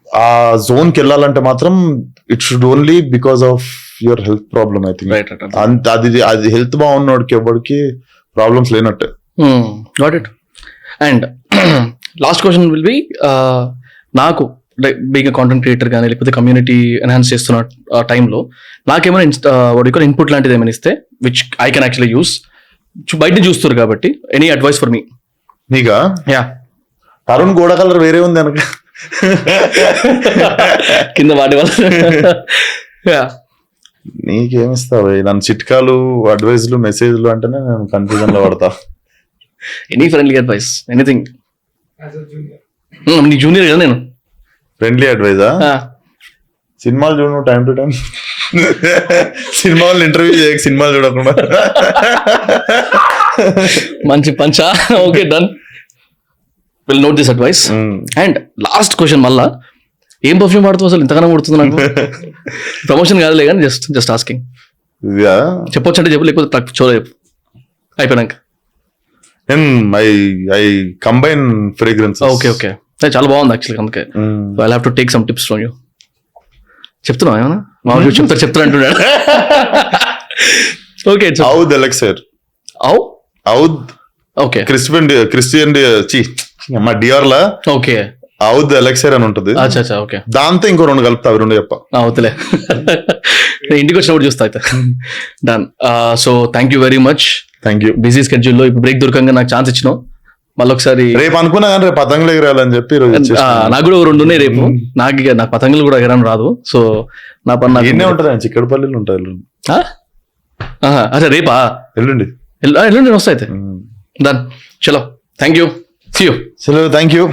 ఆ జోన్ కి వెళ్ళాలంటే మాత్రం it should only because of your health problem. I think అది హెల్త్ బాగున్నోడికి ఎవరికి ప్రాబ్లమ్స్ లేనట్టే. Got it. And last question will be, నాకు బీయింగ్ కాంటెంట్ క్రియేటర్ కానీ లేకపోతే కమ్యూనిటీ ఎన్హాన్స్ చేస్తున్న టైంలో నాకేమైనా ఇన్పుట్ లాంటిది ఏమైనా ఇస్తే which I can actually use బయట చూస్తారు కాబట్టి ఎనీ అడ్వైస్ ఫర్ మీ? నీకా యా తరుణ్ గోడ కలర్ వేరే ఉంది అనక కింద వాడే వాళ్ళు. యా నీకేమిస్తావు నన్ను చిట్కాలు అడ్వైజ్లు మెసేజ్లు అంటేనే నేను కన్ఫ్యూజన్ లో పడతా. Any friendly advice anything. నీ జూనియర్ కదా నేను. ఫ్రెండ్లీ అడ్వైజా? సినిమాలు చూడు టైం టు టైం. సినిమా వాళ్ళు ఇంటర్వ్యూ చేయక సినిమాలు చూడకుండా. మంచి పంచా. Okay done, will note this advice. And last question మళ్ళా, ఏం పర్ఫ్యూమ్ వాడుతావు అసలు ఇంతగానో కొడుతుంది నాకు? ప్రమోషన్ కాదులే కానీ జస్ట్ ఆస్కింగ్. చెప్పొచ్చు అంటే చెప్పు, లేకపోతే చోర చెప్పు అయిపోయినాక. I combine fragrance. Okay okay, చాలా బాగుంది యాక్చువల్గా, అందుకే I have to take some tips from you. చెప్తున్నావు ఏమన్నా? మామూలు చెప్తారు అంటున్నాడు. Okay Awadh elixir. Awadh okay Christian మా డిఆర్ లా ఓకే ఔద్ ఎలెక్సర్ అని ఉంటుంది. అచ్చా ఓకే, దాంతో ఇంకో 2 కలుపుతా, అవి 2 చెప్ప. అవుతులే, ఇంటికి వచ్చినప్పుడు చూస్తా అయితే. Done. So thank you very much. Thank you. Busy స్కెడ్యూల్లో ఇప్పుడు బ్రేక్ దొరకంగా నాకు ఛాన్స్ ఇచ్చినావు. మళ్ళీ ఒకసారి రేపు అనుకున్నా కానీ రేపు పతంగులు ఎగరాలని చెప్పి నాకు కూడా 2 ఉన్నాయి రేపు. నాకు పతంగులు కూడా ఎగరని రాదు. సో నా పని ఎన్నే ఉంటుంది, చిక్కడపల్లిలో ఉంటుంది. అచ్చా రేపా? ఎల్లుండి ఎల్లుండి వస్తా అయితే. డన్, చలో థ్యాంక్ యూ, సీ యూ. చలో థ్యాంక్ యూ.